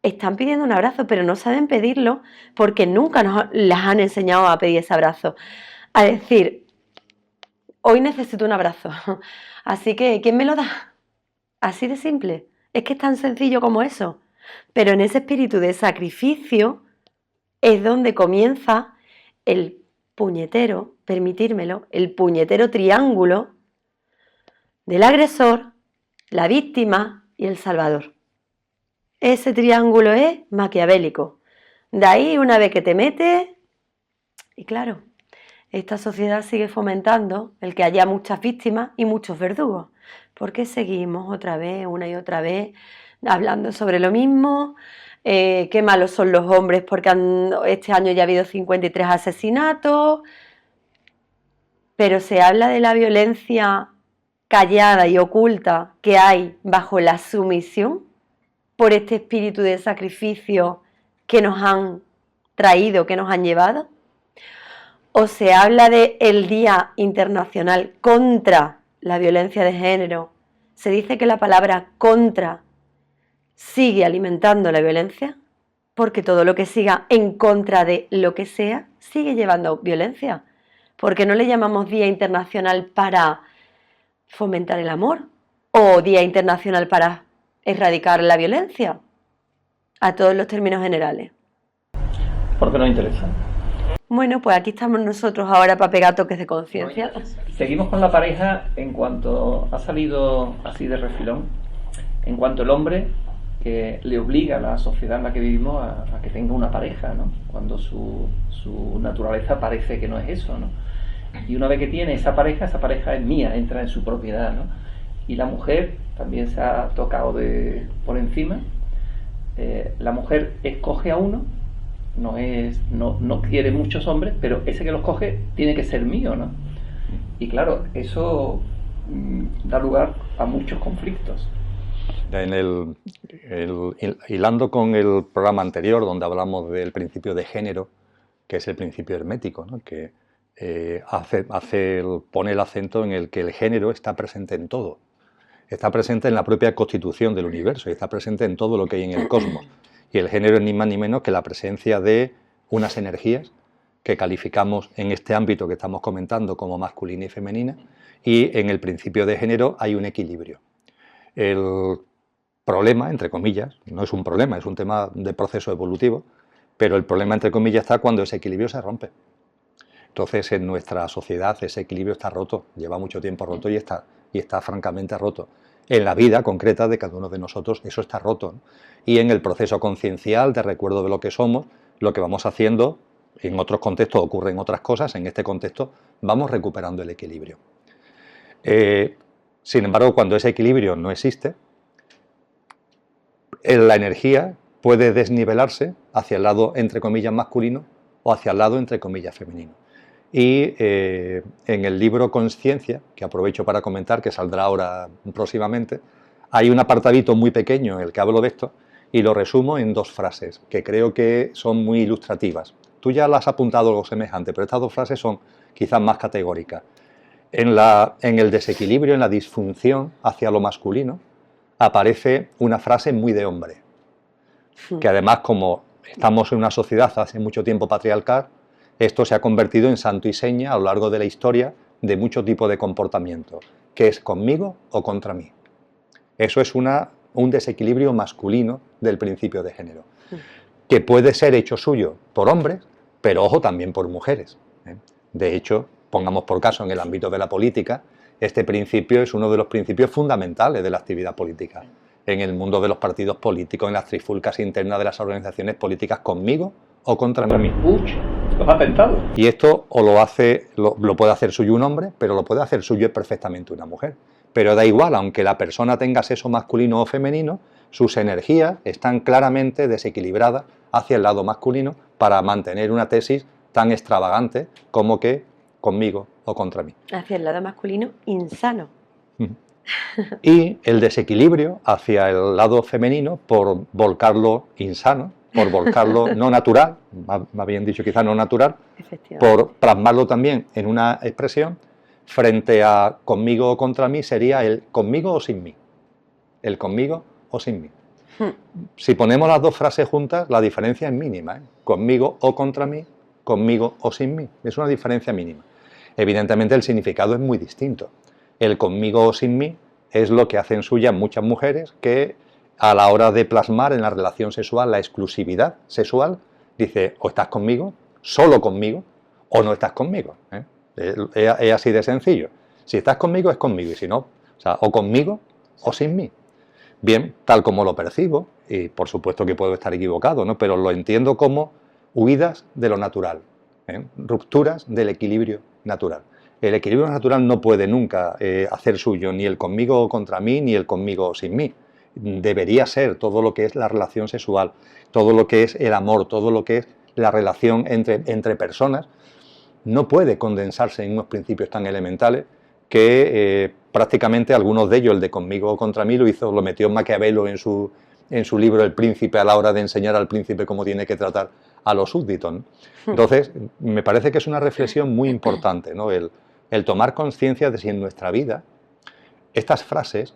Están pidiendo un abrazo, pero no saben pedirlo porque nunca les han enseñado a pedir ese abrazo. A decir, hoy necesito un abrazo, así que ¿quién me lo da? Así de simple. Es que es tan sencillo como eso. Pero en ese espíritu de sacrificio es donde comienza el puñetero, permitírmelo, el puñetero triángulo del agresor, la víctima y el salvador. Ese triángulo es maquiavélico. De ahí, una vez que te metes, y claro, esta sociedad sigue fomentando el que haya muchas víctimas y muchos verdugos, porque seguimos otra vez, una y otra vez, hablando sobre lo mismo, qué malos son los hombres porque este año ya ha habido 53 asesinatos, pero se habla de la violencia callada y oculta que hay bajo la sumisión por este espíritu de sacrificio que nos han traído, que nos han llevado. O se habla del Día Internacional contra la Violencia de Género. Se dice que la palabra contra sigue alimentando la violencia, porque todo lo que siga en contra de lo que sea sigue llevando violencia. ¿Por qué no le llamamos Día Internacional para fomentar el amor? ¿O Día Internacional para erradicar la violencia? A todos los términos generales. Porque nos interesa. Bueno, pues aquí estamos nosotros ahora para pegar toques de conciencia. Seguimos con la pareja en cuanto ha salido así de refilón, en cuanto el hombre que le obliga a la sociedad en la que vivimos a que tenga una pareja, ¿no? Cuando su naturaleza parece que no es eso, ¿no? Y una vez que tiene esa pareja es mía, entra en su propiedad, ¿no? Y la mujer también se ha tocado por encima. La mujer escoge a uno, no quiere muchos hombres, pero ese que los coge tiene que ser mío, ¿no? Y claro, eso da lugar a muchos conflictos. Hilando con el programa anterior, donde hablamos del principio de género, que es el principio hermético, ¿no? Que pone el acento en el que el género está presente en todo. Está presente en la propia constitución del universo y está presente en todo lo que hay en el cosmos. Y el género es ni más ni menos que la presencia de unas energías que calificamos en este ámbito que estamos comentando como masculina y femenina, y en el principio de género hay un equilibrio. El problema, entre comillas, no es un problema, es un tema de proceso evolutivo, pero el problema, entre comillas, está cuando ese equilibrio se rompe. Entonces, en nuestra sociedad ese equilibrio está roto, lleva mucho tiempo roto y está francamente roto. En la vida concreta de cada uno de nosotros eso está roto, ¿no? Y en el proceso conciencial de recuerdo de lo que somos, lo que vamos haciendo, en otros contextos ocurren otras cosas, en este contexto vamos recuperando el equilibrio. Sin embargo, cuando ese equilibrio no existe, la energía puede desnivelarse hacia el lado, entre comillas, masculino o hacia el lado, entre comillas, femenino. Y en el libro Consciencia, que aprovecho para comentar, que saldrá ahora próximamente, hay un apartadito muy pequeño en el que hablo de esto y lo resumo en 2 frases que creo que son muy ilustrativas. Tú ya las has apuntado algo semejante, pero estas 2 frases son quizás más categóricas. En el desequilibrio, en la disfunción hacia lo masculino, aparece una frase muy de hombre, que además, como estamos en una sociedad hace mucho tiempo patriarcal, esto se ha convertido en santo y seña a lo largo de la historia de mucho tipo de comportamiento, que es conmigo o contra mí. Eso es un desequilibrio masculino del principio de género, que puede ser hecho suyo por hombres, pero ojo, también por mujeres. De hecho, pongamos por caso en el ámbito de la política, este principio es uno de los principios fundamentales de la actividad política. En el mundo de los partidos políticos, en las trifulcas internas de las organizaciones políticas, conmigo o contra mí. Los atentados. Y esto o lo puede hacer suyo un hombre, pero lo puede hacer suyo perfectamente una mujer. Pero da igual, aunque la persona tenga sexo masculino o femenino, sus energías están claramente desequilibradas hacia el lado masculino para mantener una tesis tan extravagante como que conmigo o contra mí. Hacia el lado masculino insano. Y el desequilibrio hacia el lado femenino por volcarlo insano, por volcarlo no natural, más bien dicho quizá no natural, por plasmarlo también en una expresión, frente a conmigo o contra mí sería el conmigo o sin mí. El conmigo o sin mí. Si ponemos las 2 frases juntas, la diferencia es mínima, ¿eh? Conmigo o contra mí, conmigo o sin mí. Es una diferencia mínima. Evidentemente el significado es muy distinto. El conmigo o sin mí es lo que hacen suya muchas mujeres que a la hora de plasmar en la relación sexual la exclusividad sexual, dice o estás conmigo, solo conmigo, o no estás conmigo. Es así de sencillo. Si estás conmigo es conmigo y si no, o conmigo o sin mí. Bien, tal como lo percibo, y por supuesto que puedo estar equivocado, ¿no? Pero lo entiendo como huidas de lo natural, rupturas del equilibrio natural. El equilibrio natural no puede nunca hacer suyo ni el conmigo o contra mí, ni el conmigo o sin mí. Debería ser todo lo que es la relación sexual, todo lo que es el amor, todo lo que es la relación entre personas, no puede condensarse en unos principios tan elementales que prácticamente algunos de ellos, el de conmigo o contra mí, lo metió Maquiavelo en su libro El Príncipe, a la hora de enseñar al príncipe cómo tiene que tratar a los súbditos, ¿no? Entonces, me parece que es una reflexión muy importante, ¿no? El tomar conciencia de si en nuestra vida estas frases,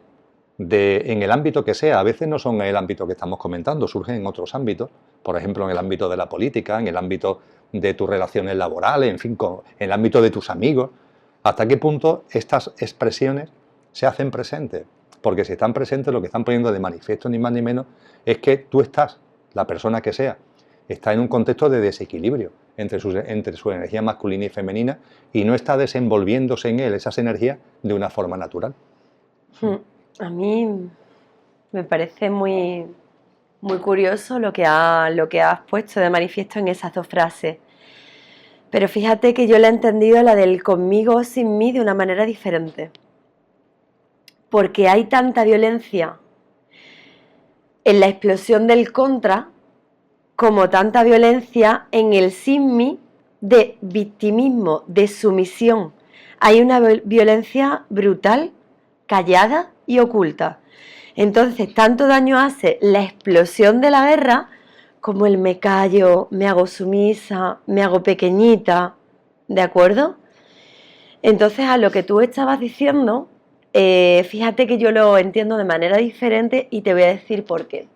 en el ámbito que sea, a veces no son en el ámbito que estamos comentando, surgen en otros ámbitos, por ejemplo, en el ámbito de la política, en el ámbito de tus relaciones laborales, en fin, en el ámbito de tus amigos. ¿Hasta qué punto estas expresiones se hacen presentes? Porque si están presentes, lo que están poniendo de manifiesto, ni más ni menos, es que tú estás, la persona que sea, está en un contexto de desequilibrio, entre su energía masculina y femenina y no está desenvolviéndose en él esas energías de una forma natural. A mí me parece muy, muy curioso lo que has puesto de manifiesto en esas dos frases. Pero fíjate que yo la he entendido, la del conmigo o sin mí, de una manera diferente. Porque hay tanta violencia en la explosión del contra como tanta violencia en el sin mí de victimismo, de sumisión. Hay una violencia brutal, callada y oculta. Entonces, tanto daño hace la explosión de la guerra como el me callo, me hago sumisa, me hago pequeñita, ¿de acuerdo? Entonces, a lo que tú estabas diciendo, fíjate que yo lo entiendo de manera diferente y te voy a decir por qué.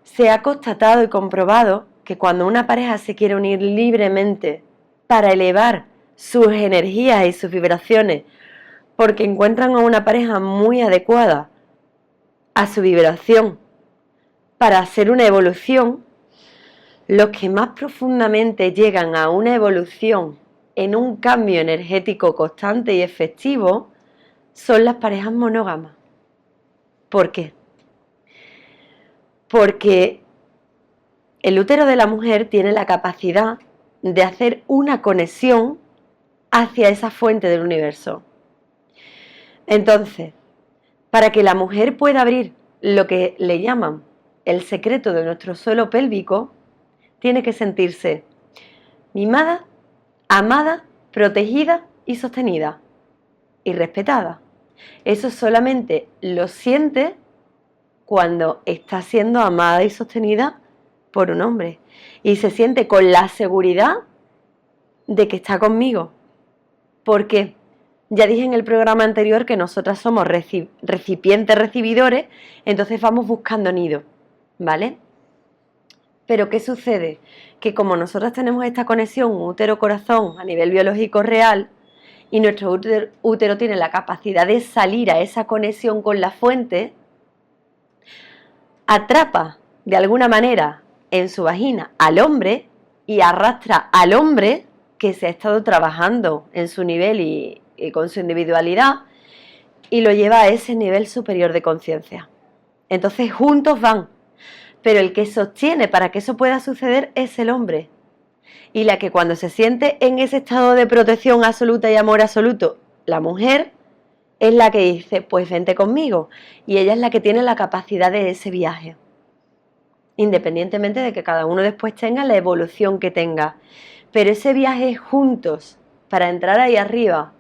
Se ha constatado y comprobado que cuando una pareja se quiere unir libremente para elevar sus energías y sus vibraciones, porque encuentran a una pareja muy adecuada a su vibración para hacer una evolución, los que más profundamente llegan a una evolución en un cambio energético constante y efectivo son las parejas monógamas. ¿Por qué? Porque el útero de la mujer tiene la capacidad de hacer una conexión hacia esa fuente del universo. Entonces, para que la mujer pueda abrir lo que le llaman el secreto de nuestro suelo pélvico, tiene que sentirse mimada, amada, protegida y sostenida y respetada. Eso solamente lo siente cuando está siendo amada y sostenida por un hombre y se siente con la seguridad de que está conmigo. ¿Por qué? Ya dije en el programa anterior que nosotras somos recipientes recibidores, entonces vamos buscando nido, ¿vale? Pero ¿qué sucede? Que como nosotras tenemos esta conexión útero-corazón a nivel biológico real y nuestro útero tiene la capacidad de salir a esa conexión con la fuente, atrapa de alguna manera en su vagina al hombre y arrastra al hombre que se ha estado trabajando en su nivel y con su individualidad y lo lleva a ese nivel superior de conciencia. Entonces juntos van, pero el que sostiene para que eso pueda suceder es el hombre. Y la que cuando se siente en ese estado de protección absoluta y amor absoluto, la mujer, es la que dice, pues vente conmigo. Y ella es la que tiene la capacidad de ese viaje. Independientemente de que cada uno después tenga la evolución que tenga. Pero ese viaje juntos, para entrar ahí arriba,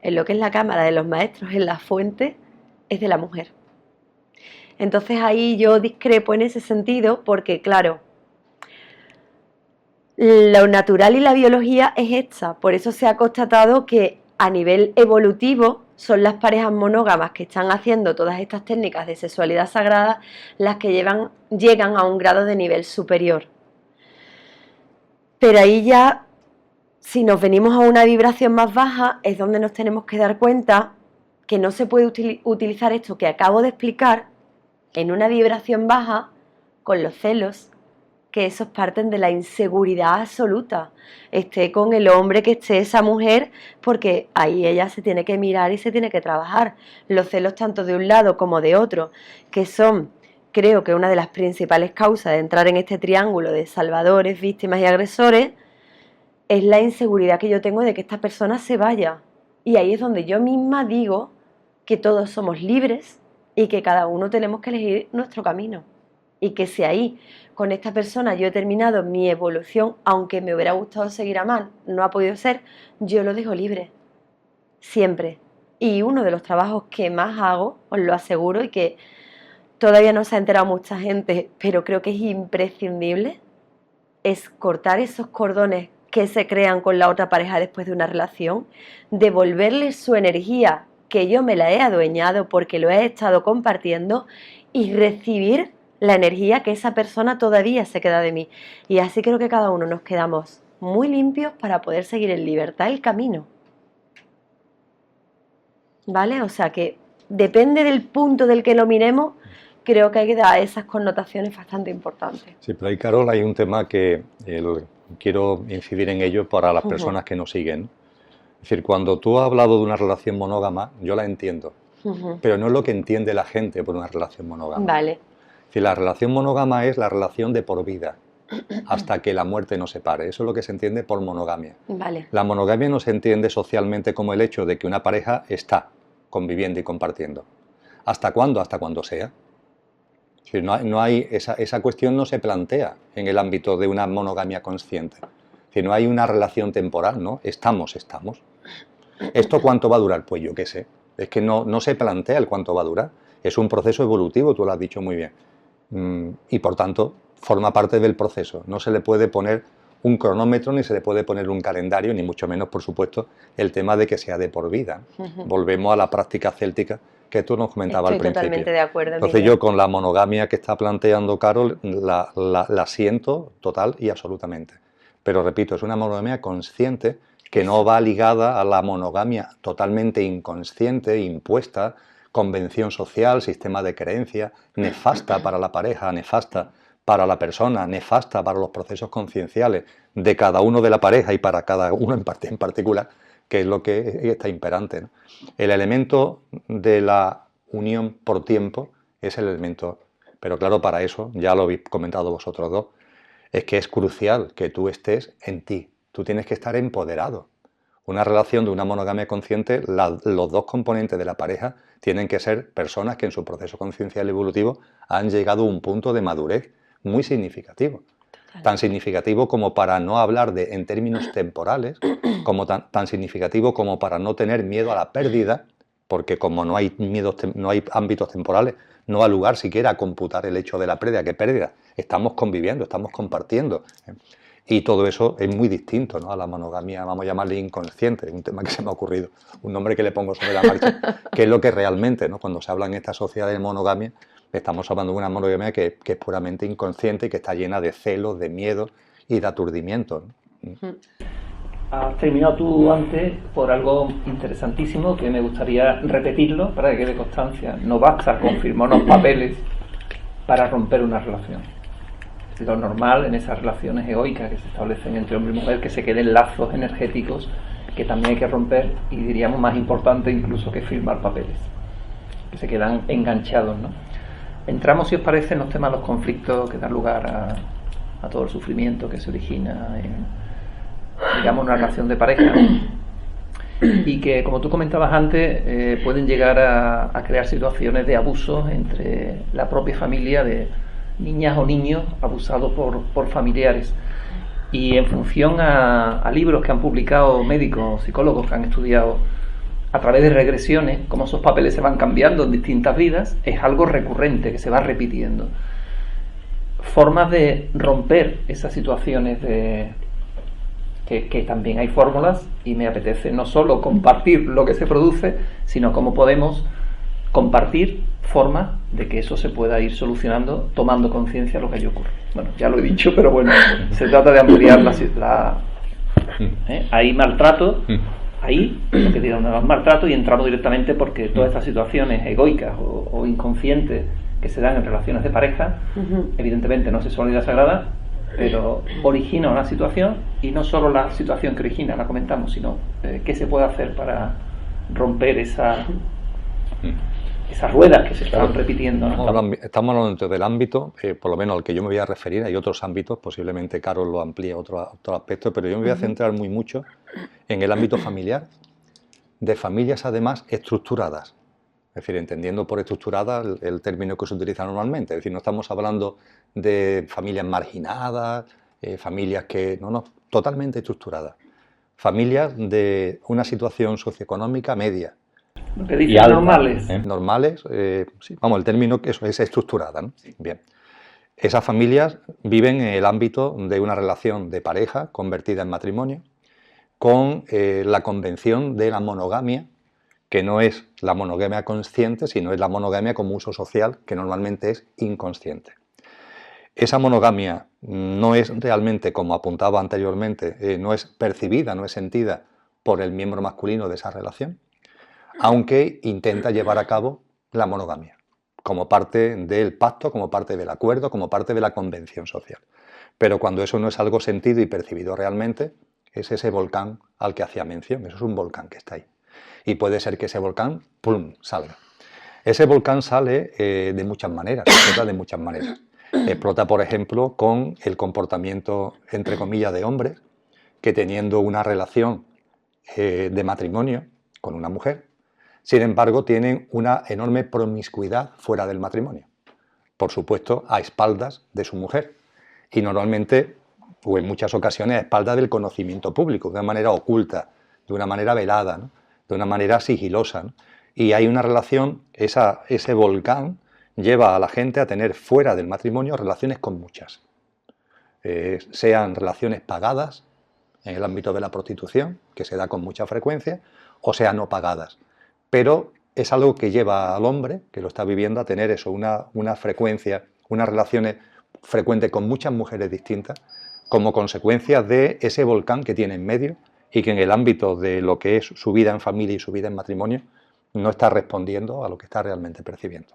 en lo que es la cámara de los maestros, en la fuente, es de la mujer. Entonces ahí yo discrepo en ese sentido porque, claro, lo natural y la biología es esta. Por eso se ha constatado que a nivel evolutivo son las parejas monógamas que están haciendo todas estas técnicas de sexualidad sagrada las que llegan a un grado de nivel superior. Pero ahí ya, si nos venimos a una vibración más baja, es donde nos tenemos que dar cuenta que no se puede utilizar esto que acabo de explicar en una vibración baja con los celos, que esos parten de la inseguridad absoluta, esté con el hombre que esté esa mujer, porque ahí ella se tiene que mirar y se tiene que trabajar. Los celos tanto de un lado como de otro, que son, creo que una de las principales causas de entrar en este triángulo de salvadores, víctimas y agresores, es la inseguridad que yo tengo de que esta persona se vaya. Y ahí es donde yo misma digo que todos somos libres y que cada uno tenemos que elegir nuestro camino. Y que si ahí, con esta persona, yo he terminado mi evolución, aunque me hubiera gustado seguir a mal, no ha podido ser, yo lo dejo libre. Siempre. Y uno de los trabajos que más hago, os lo aseguro, y que todavía no se ha enterado mucha gente, pero creo que es imprescindible, es cortar esos cordones que se crean con la otra pareja después de una relación, devolverle su energía, que yo me la he adueñado porque lo he estado compartiendo, y recibir la energía que esa persona todavía se queda de mí. Y así creo que cada uno nos quedamos muy limpios para poder seguir en libertad el camino. ¿Vale? O sea que depende del punto del que lo miremos, creo que hay que dar esas connotaciones bastante importantes. Sí, pero ahí, Carol, hay un tema que quiero incidir en ello para las personas que nos siguen. Es decir, cuando tú has hablado de una relación monógama, yo la entiendo, pero no es lo que entiende la gente por una relación monógama. Vale. Es decir, la relación monógama es la relación de por vida, hasta que la muerte nos separe. Eso es lo que se entiende por monogamia. Vale. La monogamia no se entiende socialmente como el hecho de que una pareja está conviviendo y compartiendo. ¿Hasta cuándo? Hasta cuando sea. Es decir, no hay, esa cuestión no se plantea en el ámbito de una monogamia consciente. Es decir, no hay una relación temporal, ¿no? Estamos. ¿Esto cuánto va a durar? Pues yo qué sé. Es que no se plantea el cuánto va a durar. Es un proceso evolutivo, tú lo has dicho muy bien. Y por tanto, forma parte del proceso. No se le puede poner un cronómetro, ni se le puede poner un calendario, ni mucho menos, por supuesto, el tema de que sea de por vida. Volvemos a la práctica céltica que tú nos comentabas al principio. Estoy totalmente de acuerdo. Entonces yo con la monogamia que está planteando Carol la siento total y absolutamente. Pero repito, es una monogamia consciente que no va ligada a la monogamia totalmente inconsciente, impuesta, convención social, sistema de creencia, nefasta para la pareja, nefasta para la persona, nefasta para los procesos concienciales de cada uno de la pareja y para cada uno en particular, que es lo que está imperante, ¿no? El elemento de la unión por tiempo es el elemento, pero claro, para eso, ya lo habéis comentado vosotros dos, es que es crucial que tú estés en ti, tú tienes que estar empoderado. Una relación de una monogamia consciente, los dos componentes de la pareja tienen que ser personas que en su proceso conciencial evolutivo han llegado a un punto de madurez muy significativo. Tan significativo como para no hablar en términos temporales, como tan significativo como para no tener miedo a la pérdida, porque como no hay ámbitos temporales, no da lugar siquiera a computar el hecho de la pérdida. ¿Qué pérdida? Estamos conviviendo, estamos compartiendo. Y todo eso es muy distinto, ¿no?, a la monogamia, vamos a llamarle inconsciente, un tema que se me ha ocurrido, un nombre que le pongo sobre la marcha, que es lo que realmente, ¿no?, cuando se habla en esta sociedad de monogamia, estamos hablando de una monogamia que es puramente inconsciente y que está llena de celos, de miedo y de aturdimiento, ¿no? Has terminado tú antes por algo interesantísimo que me gustaría repetirlo para que quede constancia. No basta con firmar unos papeles para romper una relación. Lo normal en esas relaciones egoicas que se establecen entre hombre y mujer, que se queden lazos energéticos que también hay que romper, y diríamos más importante incluso que firmar papeles, que se quedan enganchados, ¿no? Entramos, si os parece, en los temas de los conflictos que dan lugar a todo el sufrimiento que se origina en, digamos, una relación de pareja, y que, como tú comentabas antes, pueden llegar a crear situaciones de abuso entre la propia familia de niñas o niños abusados por familiares. Y en función a libros que han publicado médicos, psicólogos que han estudiado a través de regresiones cómo esos papeles se van cambiando en distintas vidas, es algo recurrente que se va repitiendo. Formas de romper esas situaciones que también hay fórmulas, y me apetece no solo compartir lo que se produce, sino cómo podemos compartir formas de que eso se pueda ir solucionando tomando conciencia de lo que allí ocurre. Bueno, ya lo he dicho, pero bueno, se trata de ampliar hay maltrato, ahí, lo que digo, maltrato, y entramos directamente porque todas estas situaciones egoicas o inconscientes que se dan en relaciones de pareja, evidentemente no sexualidad sagrada, pero origina una situación, y no solo la situación que origina, la comentamos, sino qué se puede hacer para romper esas ruedas que se están repitiendo, ¿no? Estamos hablando del ámbito, por lo menos al que yo me voy a referir. Hay otros ámbitos, posiblemente Carol lo amplíe a otro aspecto, pero yo me voy a centrar mucho en el ámbito familiar, de familias además estructuradas. Es decir, entendiendo por estructurada el término que se utiliza normalmente. Es decir, no estamos hablando de familias marginadas, familias que... No, totalmente estructuradas. Familias de una situación socioeconómica media. ¿Qué dicen? Normales. Normales, sí, vamos, el término que eso es estructurada, ¿no? Bien. Esas familias viven en el ámbito de una relación de pareja convertida en matrimonio, con la convención de la monogamia, que no es la monogamia consciente, sino es la monogamia como uso social, que normalmente es inconsciente. Esa monogamia no es realmente, como apuntaba anteriormente, no es percibida, no es sentida por el miembro masculino de esa relación, aunque intenta llevar a cabo la monogamia. como parte del pacto, como parte del acuerdo, como parte de la convención social. Pero cuando eso no es algo sentido y percibido realmente, es ese volcán al que hacía mención, eso es un volcán que está ahí. Y puede ser que ese volcán, ¡pum!, salga. Ese volcán sale de muchas maneras, explota de muchas maneras. Explota, por ejemplo, con el comportamiento, entre comillas, de hombres que teniendo una relación de matrimonio con una mujer, sin embargo, tienen una enorme promiscuidad fuera del matrimonio. Por supuesto, a espaldas de su mujer. Y normalmente, o en muchas ocasiones, a espaldas del conocimiento público, de una manera oculta, de una manera velada, ¿no?, de una manera sigilosa, ¿no? Y hay una relación, ese volcán lleva a la gente a tener fuera del matrimonio relaciones con muchas. Sean relaciones pagadas, en el ámbito de la prostitución, que se da con mucha frecuencia, o sean no pagadas. Pero es algo que lleva al hombre, que lo está viviendo, a tener eso, una frecuencia, unas relaciones frecuentes con muchas mujeres distintas, como consecuencia de ese volcán que tiene en medio y que en el ámbito de lo que es su vida en familia y su vida en matrimonio no está respondiendo a lo que está realmente percibiendo.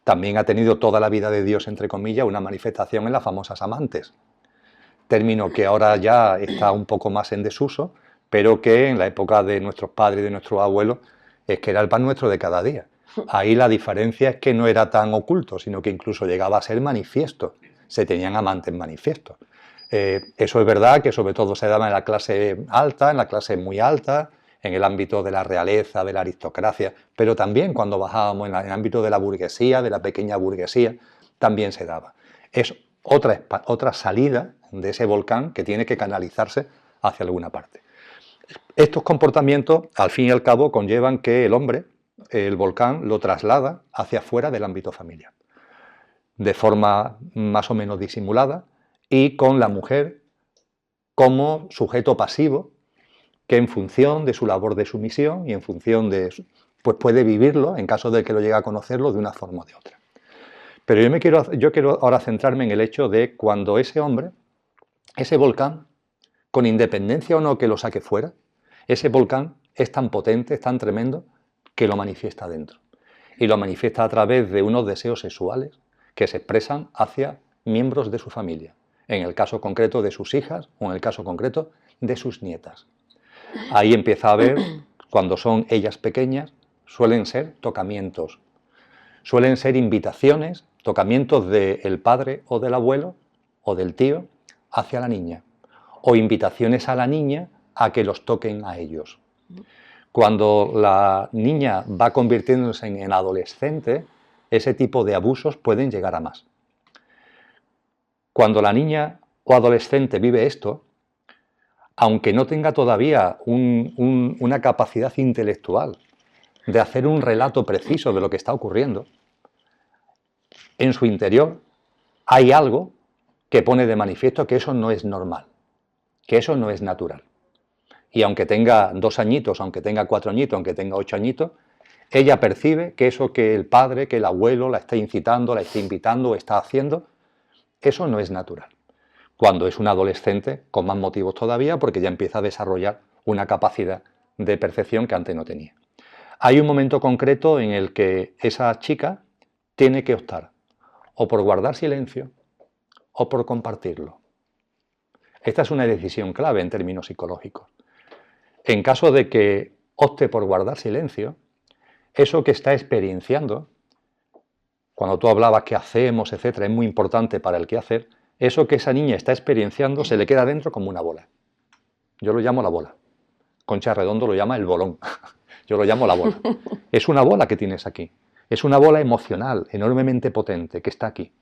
También ha tenido toda la vida de Dios, entre comillas, una manifestación en las famosas amantes, término que ahora ya está un poco más en desuso, pero que en la época de nuestros padres y de nuestros abuelos es que era el pan nuestro de cada día. Ahí la diferencia es que no era tan oculto, sino que incluso llegaba a ser manifiesto. Se tenían amantes manifiestos. Eso es verdad que sobre todo se daba en la clase alta, en la clase muy alta, en el ámbito de la realeza, de la aristocracia, pero también cuando bajábamos en el ámbito de la burguesía, de la pequeña burguesía, también se daba. Es otra salida de ese volcán que tiene que canalizarse hacia alguna parte. Estos comportamientos, al fin y al cabo, conllevan que el hombre, el volcán, lo traslada hacia afuera del ámbito familiar, de forma más o menos disimulada y con la mujer como sujeto pasivo que en función de su labor de sumisión y en función de pues puede vivirlo, en caso de que lo llegue a conocerlo, de una forma o de otra. Pero yo quiero ahora centrarme en el hecho de cuando ese hombre, ese volcán, con independencia o no que lo saque fuera, ese volcán es tan potente, es tan tremendo, que lo manifiesta dentro. Y lo manifiesta a través de unos deseos sexuales que se expresan hacia miembros de su familia, en el caso concreto de sus hijas o en el caso concreto de sus nietas. Ahí empieza a ver, cuando son ellas pequeñas, suelen ser tocamientos, suelen ser invitaciones, tocamientos del padre o del abuelo o del tío hacia la niña, o invitaciones a la niña a que los toquen a ellos. Cuando la niña va convirtiéndose en adolescente, ese tipo de abusos pueden llegar a más. Cuando la niña o adolescente vive esto, aunque no tenga todavía una capacidad intelectual de hacer un relato preciso de lo que está ocurriendo, en su interior hay algo que pone de manifiesto que eso no es normal, que eso no es natural. Y aunque tenga 2 añitos, aunque tenga 4 añitos, aunque tenga 8 añitos, ella percibe que eso que el padre, que el abuelo la está incitando, la está invitando o está haciendo, eso no es natural. Cuando es un adolescente, con más motivos todavía, porque ya empieza a desarrollar una capacidad de percepción que antes no tenía. Hay un momento concreto en el que esa chica tiene que optar o por guardar silencio o por compartirlo. Esta es una decisión clave en términos psicológicos. En caso de que opte por guardar silencio, eso que está experienciando, cuando tú hablabas qué hacemos, etcétera, es muy importante para el qué hacer, eso que esa niña está experienciando se le queda dentro como una bola. Yo lo llamo la bola. Concha Redondo lo llama el bolón. Yo lo llamo la bola. Es una bola que tienes aquí. Es una bola emocional, enormemente potente, que está aquí.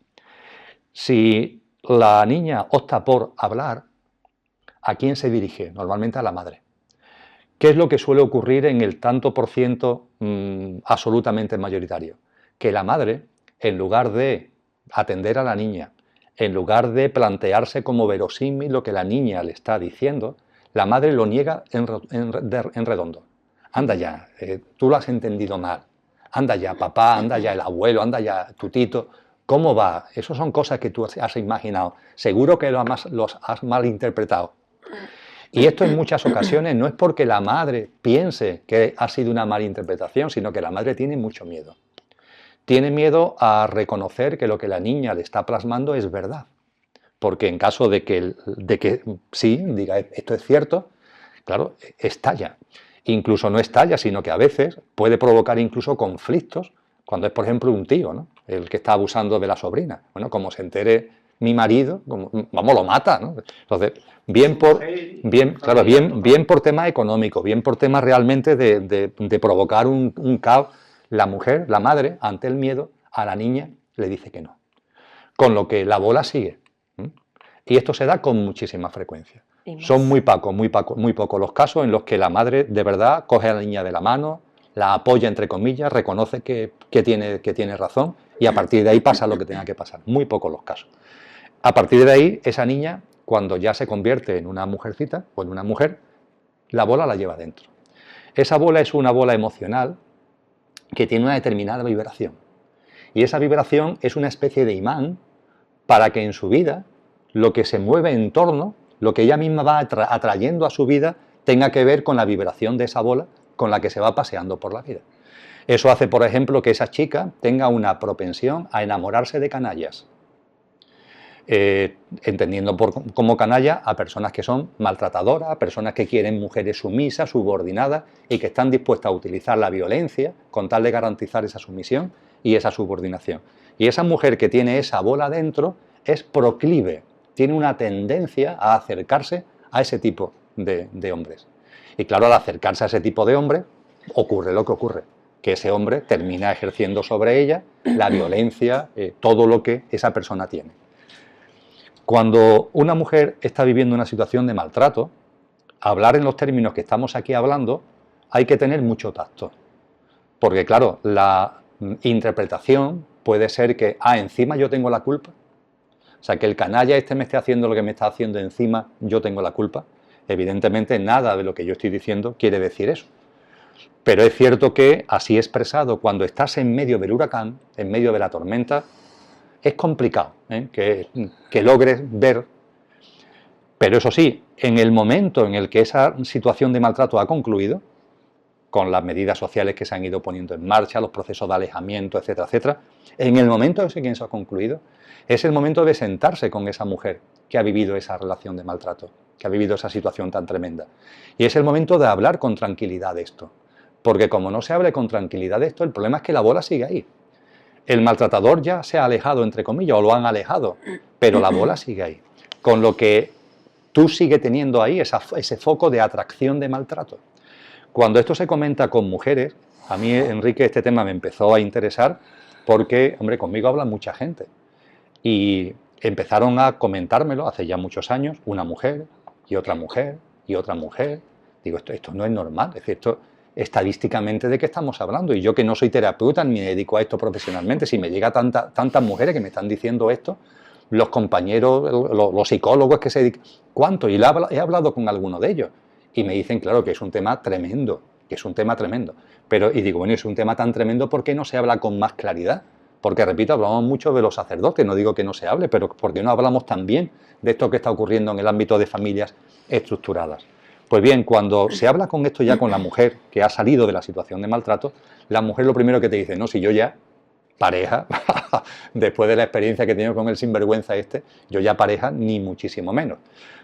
Si la niña opta por hablar, ¿a quién se dirige? Normalmente a la madre. ¿Qué es lo que suele ocurrir en el tanto por ciento absolutamente mayoritario? Que la madre, en lugar de atender a la niña, en lugar de plantearse como verosímil lo que la niña le está diciendo, la madre lo niega en redondo. Anda ya, tú lo has entendido mal. Anda ya, papá, anda ya el abuelo, anda ya tu tito. ¿Cómo va? Esas son cosas que tú has imaginado. Seguro que los has malinterpretado. Y esto en muchas ocasiones no es porque la madre piense que ha sido una mala interpretación, sino que la madre tiene mucho miedo. tiene miedo a reconocer que lo que la niña le está plasmando es verdad. Porque en caso de que sí, diga esto es cierto, claro, estalla. Incluso no estalla, sino que a veces puede provocar incluso conflictos, cuando es, por ejemplo, un tío, ¿no?, el que está abusando de la sobrina. Bueno, como se entere mi marido, vamos, lo mata, ¿no? Entonces, bien por tema económico, bien por tema realmente de provocar un caos, la mujer, la madre, ante el miedo, a la niña le dice que no. Con lo que la bola sigue. Y esto se da con muchísima frecuencia. Son muy pocos los casos en los que la madre de verdad coge a la niña de la mano, la apoya, entre comillas, reconoce que tiene razón y a partir de ahí pasa lo que tenga que pasar. Muy pocos los casos. A partir de ahí, esa niña, cuando ya se convierte en una mujercita o en una mujer, la bola la lleva dentro. Esa bola es una bola emocional que tiene una determinada vibración. Y esa vibración es una especie de imán para que en su vida lo que se mueve en torno, lo que ella misma va atrayendo a su vida, tenga que ver con la vibración de esa bola con la que se va paseando por la vida. Eso hace, por ejemplo, que esa chica tenga una propensión a enamorarse de canallas, entendiendo como canalla a personas que son maltratadoras, a personas que quieren mujeres sumisas, subordinadas y que están dispuestas a utilizar la violencia con tal de garantizar esa sumisión y esa subordinación. Y esa mujer que tiene esa bola dentro es proclive, tiene una tendencia a acercarse a ese tipo de hombres. Y claro, al acercarse a ese tipo de hombres, ocurre lo que ocurre, que ese hombre termina ejerciendo sobre ella la violencia, todo lo que esa persona tiene. Cuando una mujer está viviendo una situación de maltrato, hablar en los términos que estamos aquí hablando, hay que tener mucho tacto. Porque claro, la interpretación puede ser que, encima yo tengo la culpa. O sea, que el canalla me esté haciendo lo que me está haciendo encima, yo tengo la culpa. Evidentemente, nada de lo que yo estoy diciendo quiere decir eso. Pero es cierto que, así expresado, cuando estás en medio del huracán, en medio de la tormenta, es complicado que logres ver. Pero eso sí, en el momento en el que esa situación de maltrato ha concluido, con las medidas sociales que se han ido poniendo en marcha, los procesos de alejamiento, etcétera, etcétera, en el momento en que eso ha concluido, es el momento de sentarse con esa mujer que ha vivido esa relación de maltrato, que ha vivido esa situación tan tremenda. Y es el momento de hablar con tranquilidad de esto. Porque como no se hable con tranquilidad de esto, el problema es que la bola sigue ahí. El maltratador ya se ha alejado, entre comillas, o lo han alejado, pero la bola sigue ahí. Con lo que tú sigues teniendo ahí ese foco de atracción de maltrato. Cuando esto se comenta con mujeres, a mí, Enrique, este tema me empezó a interesar porque, hombre, conmigo habla mucha gente. Y empezaron a comentármelo hace ya muchos años, una mujer y otra mujer y otra mujer. Digo, esto no es normal, es decir, esto estadísticamente de qué estamos hablando. Y yo que no soy terapeuta ni me dedico a esto profesionalmente, si me llega tantas mujeres que me están diciendo esto, los compañeros, los psicólogos que se dedican, ¿cuánto? Y he hablado con alguno de ellos y me dicen, claro, que es un tema tremendo, que es un tema tremendo. Pero, y digo, bueno, es un tema tan tremendo, ¿por qué no se habla con más claridad? Porque, repito, hablamos mucho de los sacerdotes, no digo que no se hable, pero ¿por qué no hablamos también de esto que está ocurriendo en el ámbito de familias estructuradas? Pues bien, cuando se habla con esto ya con la mujer que ha salido de la situación de maltrato, la mujer lo primero que te dice, no, si yo ya, pareja, después de la experiencia que he tenido con el sinvergüenza yo ya pareja ni muchísimo menos.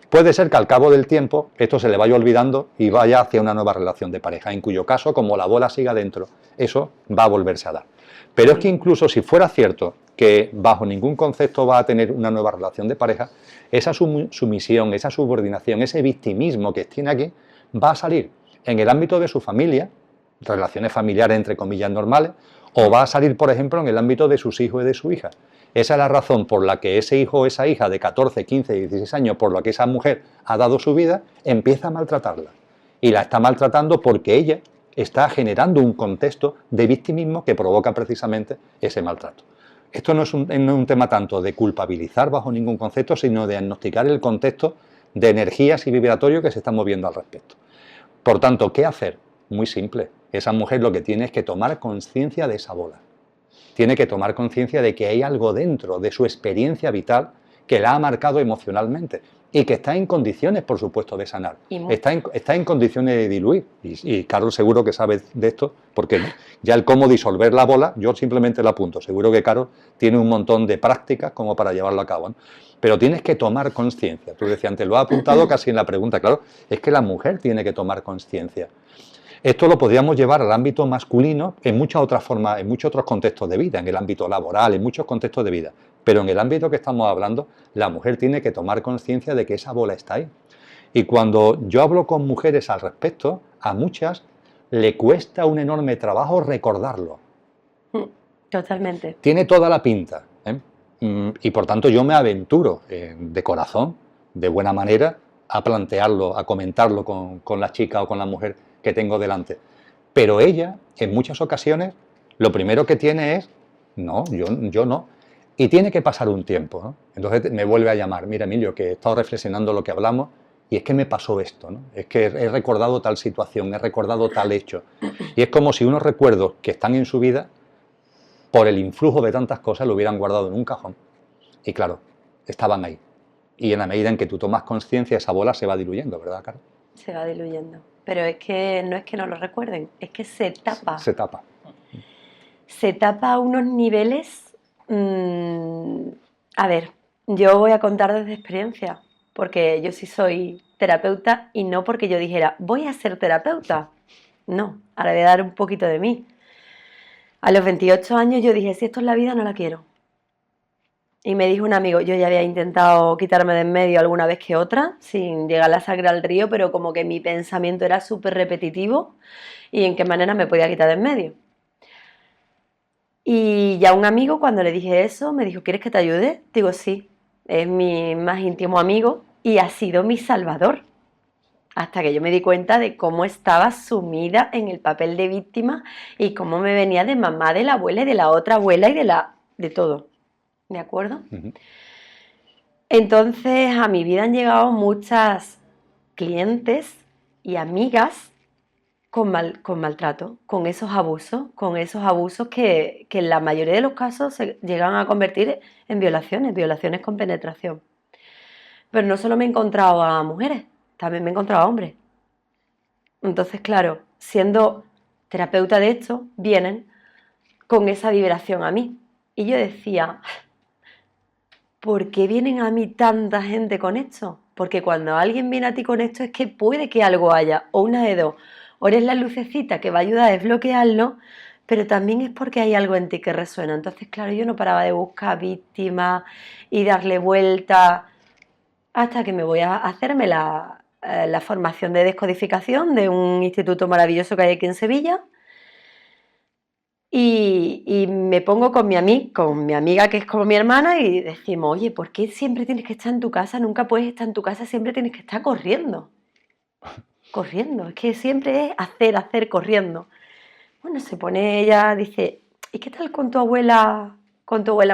Puede ser que al cabo del tiempo esto se le vaya olvidando y vaya hacia una nueva relación de pareja, en cuyo caso, como la bola siga dentro, eso va a volverse a dar. Pero es que incluso si fuera cierto que bajo ningún concepto va a tener una nueva relación de pareja, esa sumisión, esa subordinación, ese victimismo que tiene aquí, va a salir en el ámbito de su familia, relaciones familiares entre comillas normales, o va a salir, por ejemplo, en el ámbito de sus hijos y de su hija. Esa es la razón por la que ese hijo o esa hija de 14, 15, 16 años, por la que esa mujer ha dado su vida, empieza a maltratarla. Y la está maltratando porque ella está generando un contexto de victimismo que provoca precisamente ese maltrato. Esto no es un tema tanto de culpabilizar bajo ningún concepto, sino de diagnosticar el contexto de energías y vibratorios que se están moviendo al respecto. Por tanto, ¿qué hacer? Muy simple. Esa mujer lo que tiene es que tomar conciencia de esa bola. Tiene que tomar conciencia de que hay algo dentro de su experiencia vital que la ha marcado emocionalmente. y que está en condiciones, por supuesto, de sanar. Y Está en condiciones de diluir. Y Carol seguro que sabe de esto, porque ya el cómo disolver la bola, yo simplemente la apunto. Seguro que Carol tiene un montón de prácticas como para llevarlo a cabo, ¿no? Pero tienes que tomar conciencia. Tú decías antes, lo has apuntado casi en la pregunta, claro, es que la mujer tiene que tomar conciencia. Esto lo podríamos llevar al ámbito masculino en muchas otras formas, en muchos otros contextos de vida, en el ámbito laboral, en muchos contextos de vida. Pero en el ámbito que estamos hablando, la mujer tiene que tomar conciencia de que esa bola está ahí. Y cuando yo hablo con mujeres al respecto, a muchas le cuesta un enorme trabajo recordarlo. Totalmente. Tiene toda la pinta, ¿eh? Y por tanto yo me aventuro de corazón, de buena manera, a plantearlo, a comentarlo con la chica o con la mujer que tengo delante. Pero ella, en muchas ocasiones, lo primero que tiene es, no, yo no. Y tiene que pasar un tiempo, ¿no? Entonces me vuelve a llamar, mira Emilio, que he estado reflexionando lo que hablamos y es que me pasó esto, ¿no? Es que he recordado tal situación, he recordado tal hecho. Y es como si unos recuerdos que están en su vida, por el influjo de tantas cosas, lo hubieran guardado en un cajón. Y claro, estaban ahí. Y en la medida en que tú tomas conciencia, esa bola se va diluyendo, ¿verdad, Carol? Se va diluyendo. Pero es que no lo recuerden, es que se tapa. Se tapa. Se tapa a unos niveles. A ver, yo voy a contar desde experiencia, porque yo sí soy terapeuta y no porque yo dijera, voy a ser terapeuta. No, ahora voy a dar un poquito de mí. A los 28 años yo dije, si esto es la vida, no la quiero. Y me dijo un amigo, yo ya había intentado quitarme de en medio alguna vez que otra, sin llegar la sangre al río, pero como que mi pensamiento era súper repetitivo y en qué manera me podía quitar de en medio. Y ya un amigo, cuando le dije eso, me dijo, ¿quieres que te ayude? Digo, sí, es mi más íntimo amigo y ha sido mi salvador. Hasta que yo me di cuenta de cómo estaba sumida en el papel de víctima y cómo me venía de mamá, de la abuela y de la otra abuela y de todo. ¿De acuerdo? Entonces a mi vida han llegado muchas clientes y amigas con maltrato, con esos abusos que en la mayoría de los casos se llegan a convertir en violaciones con penetración. Pero no solo me he encontrado a mujeres, también me he encontrado a hombres. Entonces, claro, siendo terapeuta de esto, vienen con esa vibración a mí. Y yo decía, ¿por qué vienen a mí tanta gente con esto? Porque cuando alguien viene a ti con esto es que puede que algo haya, o una de dos. O eres la lucecita que va a ayudar a desbloquearlo, pero también es porque hay algo en ti que resuena. Entonces, claro, yo no paraba de buscar víctimas y darle vuelta hasta que me voy a hacerme la formación de descodificación de un instituto maravilloso que hay aquí en Sevilla. Y me pongo con mi amiga que es como mi hermana y decimos, oye, ¿por qué siempre tienes que estar en tu casa? Nunca puedes estar en tu casa, siempre tienes que estar corriendo. Corriendo, es que siempre es hacer, corriendo. Bueno, se pone ella, dice, ¿y qué tal con tu abuela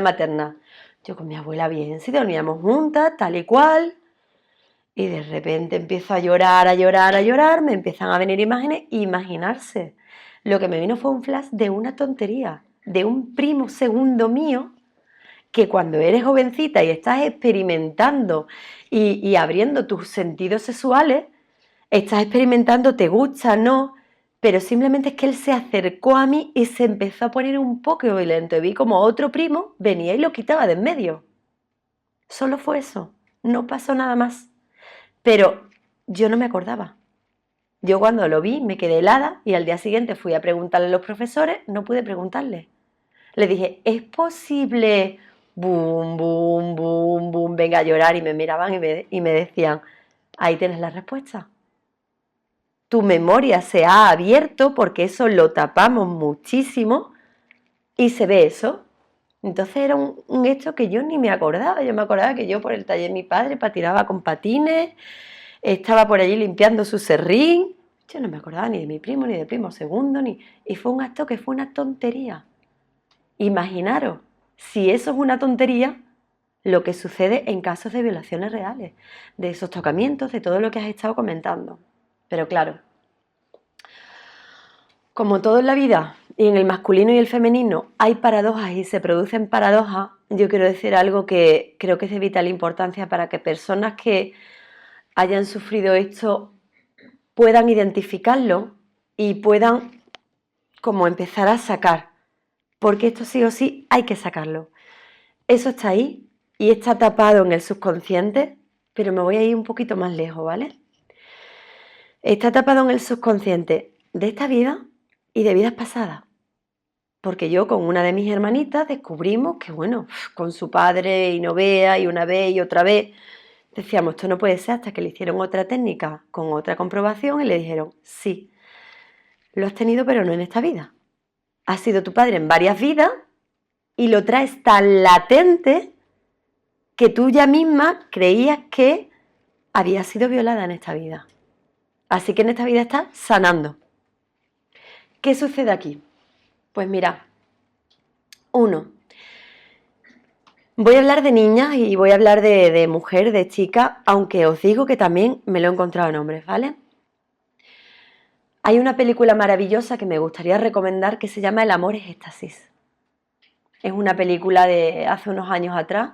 materna? Yo con mi abuela bien, si dormíamos juntas, tal y cual. Y de repente empiezo a llorar, me empiezan a venir imágenes, imaginarse. Lo que me vino fue un flash de una tontería, de un primo segundo mío, que cuando eres jovencita y estás experimentando y abriendo tus sentidos sexuales, estás experimentando, te gusta, no, pero simplemente es que él se acercó a mí y se empezó a poner un poco violento. Y vi como otro primo venía y lo quitaba de en medio. Solo fue eso, no pasó nada más. Pero yo no me acordaba. Yo cuando lo vi me quedé helada y al día siguiente fui a preguntarle a los profesores, no pude preguntarle. Le dije, ¿es posible? Boom, boom, boom, boom, venga a llorar y me miraban y me decían, ahí tienes la respuesta. Tu memoria se ha abierto porque eso lo tapamos muchísimo y se ve eso. Entonces era un hecho que yo ni me acordaba. Yo me acordaba que yo por el taller de mi padre patinaba con patines, estaba por allí limpiando su serrín. Yo no me acordaba ni de mi primo, ni de primo segundo, y fue un acto que fue una tontería. Imaginaros, si eso es una tontería, lo que sucede en casos de violaciones reales, de esos tocamientos, de todo lo que has estado comentando. Pero claro, como todo en la vida y en el masculino y el femenino hay paradojas y se producen paradojas, yo quiero decir algo que creo que es de vital importancia para que personas que hayan sufrido esto puedan identificarlo y puedan como empezar a sacar, porque esto sí o sí hay que sacarlo. Eso está ahí y está tapado en el subconsciente, pero me voy a ir un poquito más lejos, ¿vale? Está tapado en el subconsciente de esta vida y de vidas pasadas. Porque yo con una de mis hermanitas descubrimos que, bueno, con su padre y no vea, y una vez y otra vez, decíamos, esto no puede ser, hasta que le hicieron otra técnica con otra comprobación y le dijeron, sí, lo has tenido pero no en esta vida. Has sido tu padre en varias vidas y lo traes tan latente que tú ya misma creías que había sido violada en esta vida. Así que en esta vida estás sanando. ¿Qué sucede aquí? Pues mira, 1. Voy a hablar de niñas y voy a hablar de mujer, de chica, aunque os digo que también me lo he encontrado en hombres, ¿vale? Hay una película maravillosa que me gustaría recomendar que se llama El amor es éxtasis. Es una película de hace unos años atrás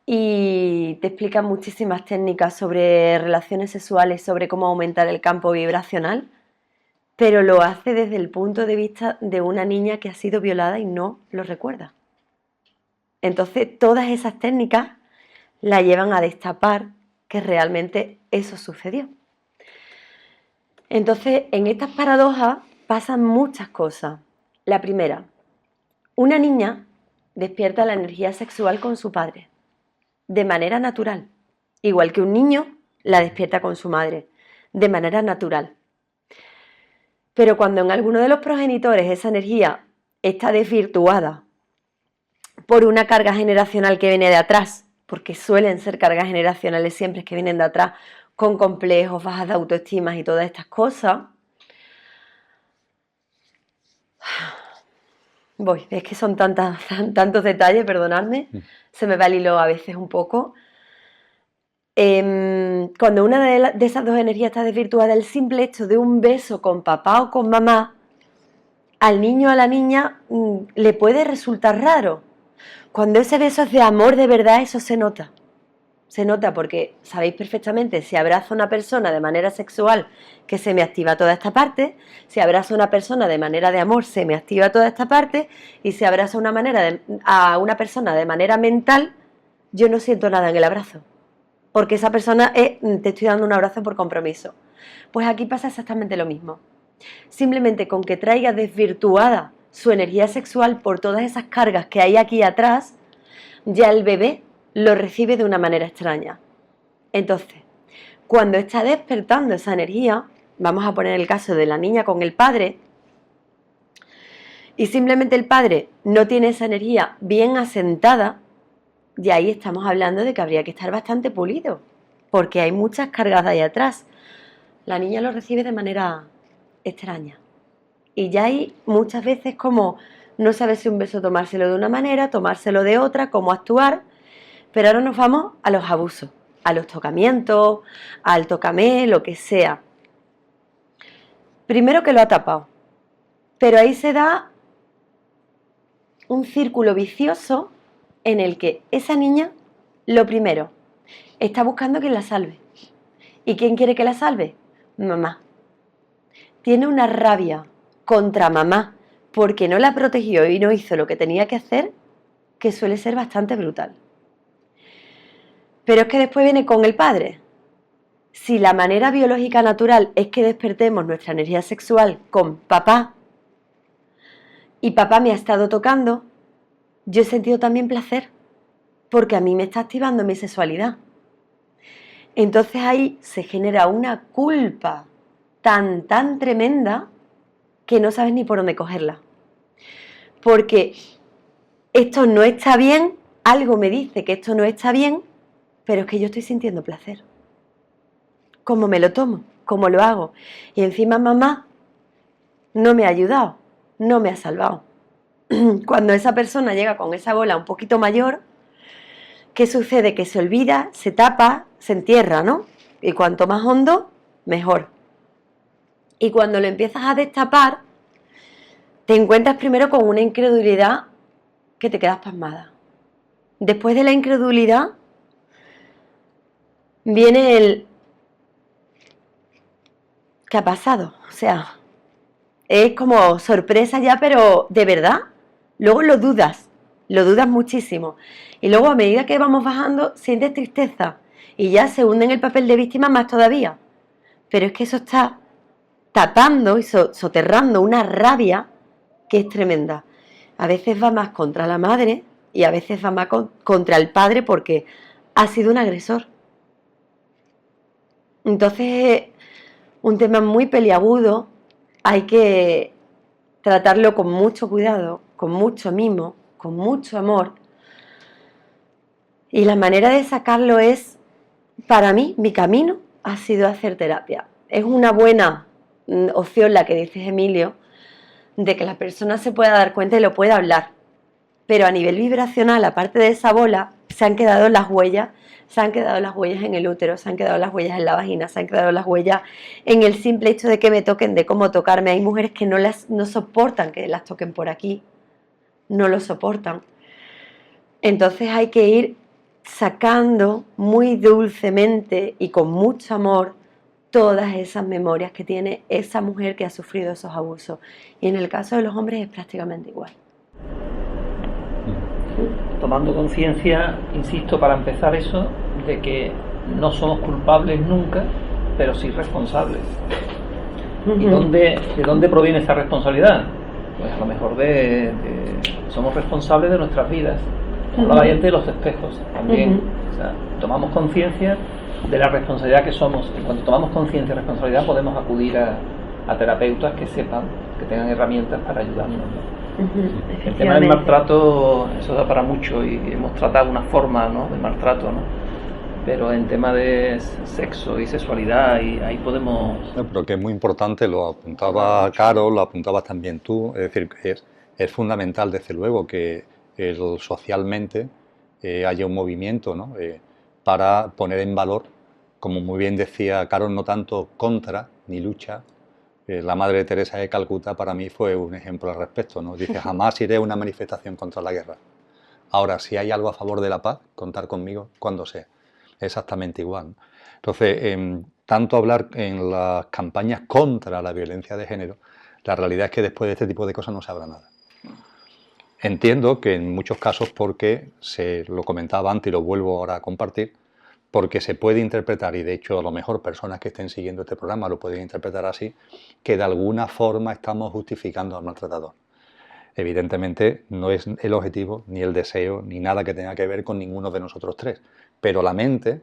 y te explica muchísimas técnicas sobre relaciones sexuales, sobre cómo aumentar el campo vibracional, pero lo hace desde el punto de vista de una niña que ha sido violada y no lo recuerda. Entonces, todas esas técnicas la llevan a destapar que realmente eso sucedió. Entonces, en estas paradojas pasan muchas cosas. La primera, una niña despierta la energía sexual con su padre, de manera natural, igual que un niño la despierta con su madre, de manera natural. Pero cuando en alguno de los progenitores esa energía está desvirtuada por una carga generacional que viene de atrás, porque suelen ser cargas generacionales siempre que vienen de atrás, con complejos, bajas de autoestima y todas estas cosas, es que son tantos detalles, perdonadme, se me va el hilo a veces un poco. Cuando una de esas dos energías está desvirtuada, el simple hecho de un beso con papá o con mamá, al niño o a la niña le puede resultar raro. Cuando ese beso es de amor de verdad, eso se nota. Se nota porque sabéis perfectamente, si abrazo a una persona de manera sexual, que se me activa toda esta parte, si abrazo a una persona de manera de amor, se me activa toda esta parte, y si abrazo a una persona de manera mental, yo no siento nada en el abrazo. Porque esa persona te estoy dando un abrazo por compromiso. Pues aquí pasa exactamente lo mismo. Simplemente con que traiga desvirtuada su energía sexual por todas esas cargas que hay aquí atrás, ya el bebé lo recibe de una manera extraña. Entonces, cuando está despertando esa energía, vamos a poner el caso de la niña con el padre, y simplemente el padre no tiene esa energía bien asentada, y ahí estamos hablando de que habría que estar bastante pulido, porque hay muchas cargas de ahí atrás. La niña lo recibe de manera extraña. Y ya hay muchas veces como no sabe si un beso tomárselo de una manera, tomárselo de otra, cómo actuar. Pero ahora nos vamos a los abusos, a los tocamientos, al tócame, lo que sea. Primero que lo ha tapado, pero ahí se da un círculo vicioso en el que esa niña, lo primero, está buscando quien la salve. ¿Y quién quiere que la salve? Mamá. Tiene una rabia contra mamá porque no la protegió y no hizo lo que tenía que hacer, que suele ser bastante brutal. Pero es que después viene con el padre. Si la manera biológica natural es que despertemos nuestra energía sexual con papá, y papá me ha estado tocando, yo he sentido también placer, porque a mí me está activando mi sexualidad. Entonces ahí se genera una culpa tan tremenda que no sabes ni por dónde cogerla. Porque esto no está bien, algo me dice que esto no está bien, pero es que yo estoy sintiendo placer. ¿Cómo me lo tomo? ¿Cómo lo hago? Y encima mamá no me ha ayudado, no me ha salvado. Cuando esa persona llega con esa bola un poquito mayor, ¿qué sucede? Que se olvida, se tapa, se entierra, ¿no? Y cuanto más hondo, mejor. Y cuando lo empiezas a destapar, te encuentras primero con una incredulidad que te quedas pasmada. Después de la incredulidad viene el ¿qué ha pasado? O sea, es como sorpresa ya, pero de verdad. Luego lo dudas muchísimo. Y luego a medida que vamos bajando, sientes tristeza. Y ya se hunde en el papel de víctima más todavía. Pero es que eso está tapando y soterrando una rabia que es tremenda. A veces va más contra la madre y a veces va más contra el padre porque ha sido un agresor. Entonces, un tema muy peliagudo, hay que tratarlo con mucho cuidado, con mucho mimo, con mucho amor. Y la manera de sacarlo es, para mí, mi camino ha sido hacer terapia. Es una buena opción la que dices, Emilio, de que la persona se pueda dar cuenta y lo pueda hablar. Pero a nivel vibracional, aparte de esa bola, se han quedado las huellas en el útero, se han quedado las huellas en la vagina, se han quedado las huellas en el simple hecho de que me toquen, de cómo tocarme. Hay mujeres que no soportan que las toquen por aquí, no lo soportan. Entonces hay que ir sacando muy dulcemente y con mucho amor todas esas memorias que tiene esa mujer que ha sufrido esos abusos. Y en el caso de los hombres es prácticamente igual. Tomando conciencia, insisto, para empezar eso, de que no somos culpables nunca, pero sí responsables. ¿Y de dónde proviene esa responsabilidad? Pues a lo mejor somos responsables de nuestras vidas. Hablaba antes de los espejos también. O sea, tomamos conciencia de la responsabilidad que somos. Y cuando tomamos conciencia de responsabilidad podemos acudir a terapeutas que sepan, que tengan herramientas para ayudarnos, ¿no? El tema del maltrato, eso da para mucho y hemos tratado una forma, ¿no?, de maltrato, ¿no? Pero en tema de sexo y sexualidad, y ahí podemos... No, pero que es muy importante, lo apuntaba Carol, lo apuntabas también tú, es decir, es fundamental, desde luego, que socialmente haya un movimiento, ¿no?, para poner en valor, como muy bien decía Carol, no tanto contra ni lucha. La Madre Teresa de Calcuta para mí fue un ejemplo al respecto, ¿no? Dice, jamás iré a una manifestación contra la guerra. Ahora, si hay algo a favor de la paz, contar conmigo cuando sea. Exactamente igual, ¿no? Entonces, tanto hablar en las campañas contra la violencia de género, la realidad es que después de este tipo de cosas no se habla nada. Entiendo que en muchos casos, porque se lo comentaba antes y lo vuelvo ahora a compartir, porque se puede interpretar, y de hecho a lo mejor personas que estén siguiendo este programa lo pueden interpretar así, que de alguna forma estamos justificando al maltratador. Evidentemente no es el objetivo, ni el deseo, ni nada que tenga que ver con ninguno de nosotros tres, pero la mente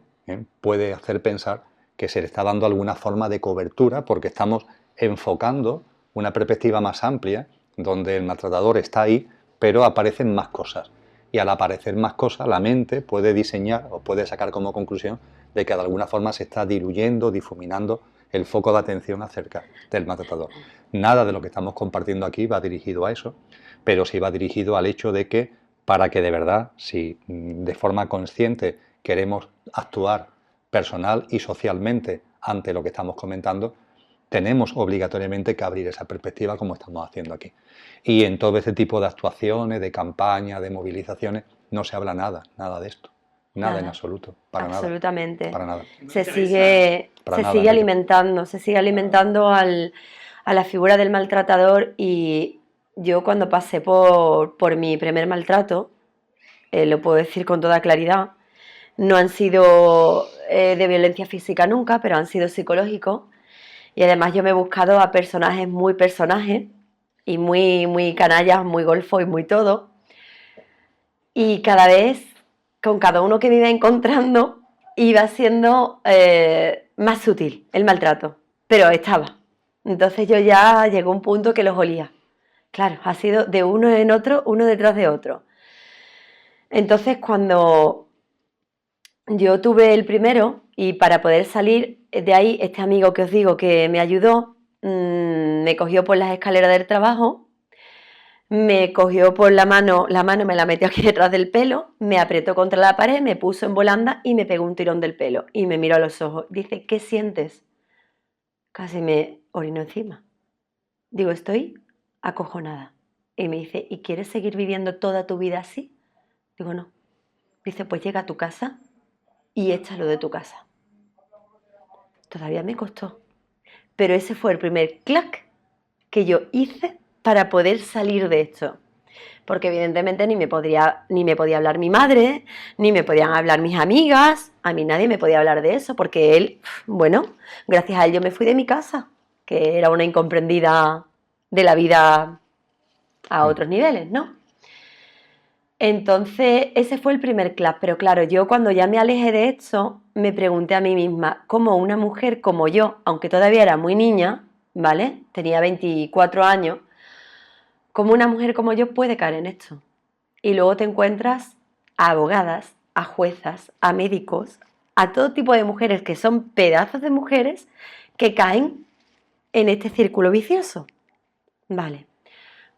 puede hacer pensar que se le está dando alguna forma de cobertura porque estamos enfocando una perspectiva más amplia donde el maltratador está ahí, pero aparecen más cosas. Y al aparecer más cosas, la mente puede diseñar o puede sacar como conclusión de que de alguna forma se está diluyendo, difuminando el foco de atención acerca del maltratador. Nada de lo que estamos compartiendo aquí va dirigido a eso, pero sí va dirigido al hecho de que para que de verdad, si de forma consciente queremos actuar personal y socialmente ante lo que estamos comentando, tenemos obligatoriamente que abrir esa perspectiva como estamos haciendo aquí. Y en todo ese tipo de actuaciones, de campañas, de movilizaciones, no se habla nada de esto. Nada en absoluto, para absolutamente. Nada. Para nada. Se sigue alimentando a la figura del maltratador, y yo cuando pasé por mi primer maltrato, lo puedo decir con toda claridad, no han sido de violencia física nunca, pero han sido psicológicos. Y además yo me he buscado a personajes y muy canallas, muy golfos y muy todo. Y cada vez, con cada uno que me iba encontrando, iba siendo más sutil el maltrato, pero estaba. Entonces yo ya llegó un punto que los olía. Claro, ha sido de uno en otro, uno detrás de otro. Entonces cuando yo tuve el primero, y para poder salir de ahí, este amigo que os digo que me ayudó, me cogió por las escaleras del trabajo, me cogió por la mano me la metió aquí detrás del pelo, me apretó contra la pared, me puso en volanda y me pegó un tirón del pelo y me miró a los ojos. Dice, ¿qué sientes? Casi me orinó encima. Digo, estoy acojonada. Y me dice, ¿y quieres seguir viviendo toda tu vida así? Digo, no. Dice, pues llega a tu casa y échalo de tu casa. Todavía me costó. Pero ese fue el primer clac que yo hice para poder salir de esto. Porque evidentemente ni me podía hablar mi madre, ni me podían hablar mis amigas, a mí nadie me podía hablar de eso, porque él, bueno, gracias a él yo me fui de mi casa, que era una incomprendida de la vida a otros niveles, ¿no? Entonces, ese fue el primer clap, pero claro, yo cuando ya me alejé de esto, me pregunté a mí misma, ¿cómo una mujer como yo, aunque todavía era muy niña, ¿vale? Tenía 24 años, ¿cómo una mujer como yo puede caer en esto? Y luego te encuentras a abogadas, a juezas, a médicos, a todo tipo de mujeres que son pedazos de mujeres que caen en este círculo vicioso. Vale.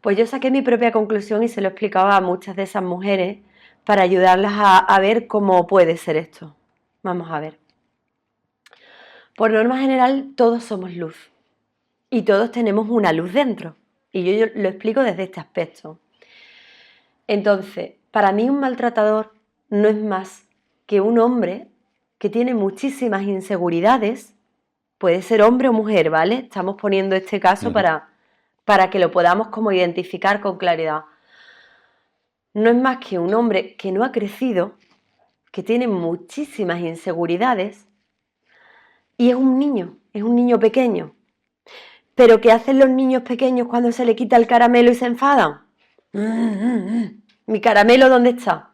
Pues yo saqué mi propia conclusión y se lo explicaba a muchas de esas mujeres para ayudarlas a ver cómo puede ser esto. Vamos a ver. Por norma general, todos somos luz y todos tenemos una luz dentro. Y yo lo explico desde este aspecto. Entonces, para mí un maltratador no es más que un hombre que tiene muchísimas inseguridades, puede ser hombre o mujer, ¿vale? Estamos poniendo este caso para que lo podamos como identificar con claridad. No es más que un hombre que no ha crecido, que tiene muchísimas inseguridades y es un niño pequeño. Pero ¿qué hacen los niños pequeños cuando se le quita el caramelo y se enfadan? ¿Mi caramelo dónde está?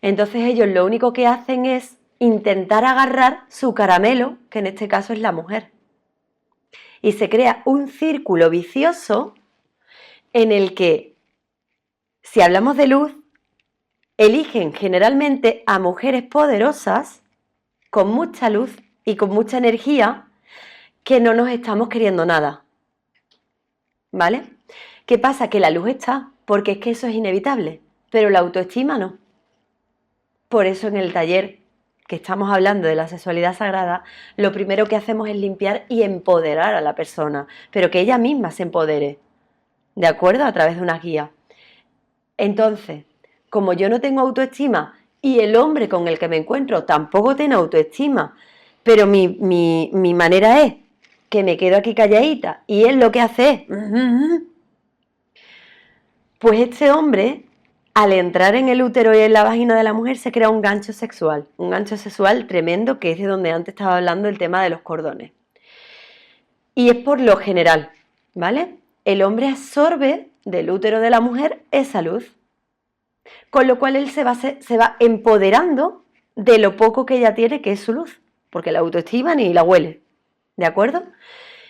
Entonces ellos lo único que hacen es intentar agarrar su caramelo, que en este caso es la mujer. Y se crea un círculo vicioso en el que, si hablamos de luz, eligen generalmente a mujeres poderosas, con mucha luz y con mucha energía, que no nos estamos queriendo nada. ¿Vale? ¿Qué pasa? Que la luz está, porque es que eso es inevitable, pero la autoestima no. Por eso en el taller que estamos hablando de la sexualidad sagrada, lo primero que hacemos es limpiar y empoderar a la persona, pero que ella misma se empodere, ¿de acuerdo? A través de una guía. Entonces, como yo no tengo autoestima y el hombre con el que me encuentro tampoco tiene autoestima, pero mi manera es que me quedo aquí calladita y él lo que hace es... Pues este hombre, al entrar en el útero y en la vagina de la mujer, se crea un gancho sexual tremendo, que es de donde antes estaba hablando el tema de los cordones. Y es por lo general, ¿vale? El hombre absorbe del útero de la mujer esa luz, con lo cual él se va empoderando de lo poco que ella tiene, que es su luz, porque la autoestima ni la huele, ¿de acuerdo?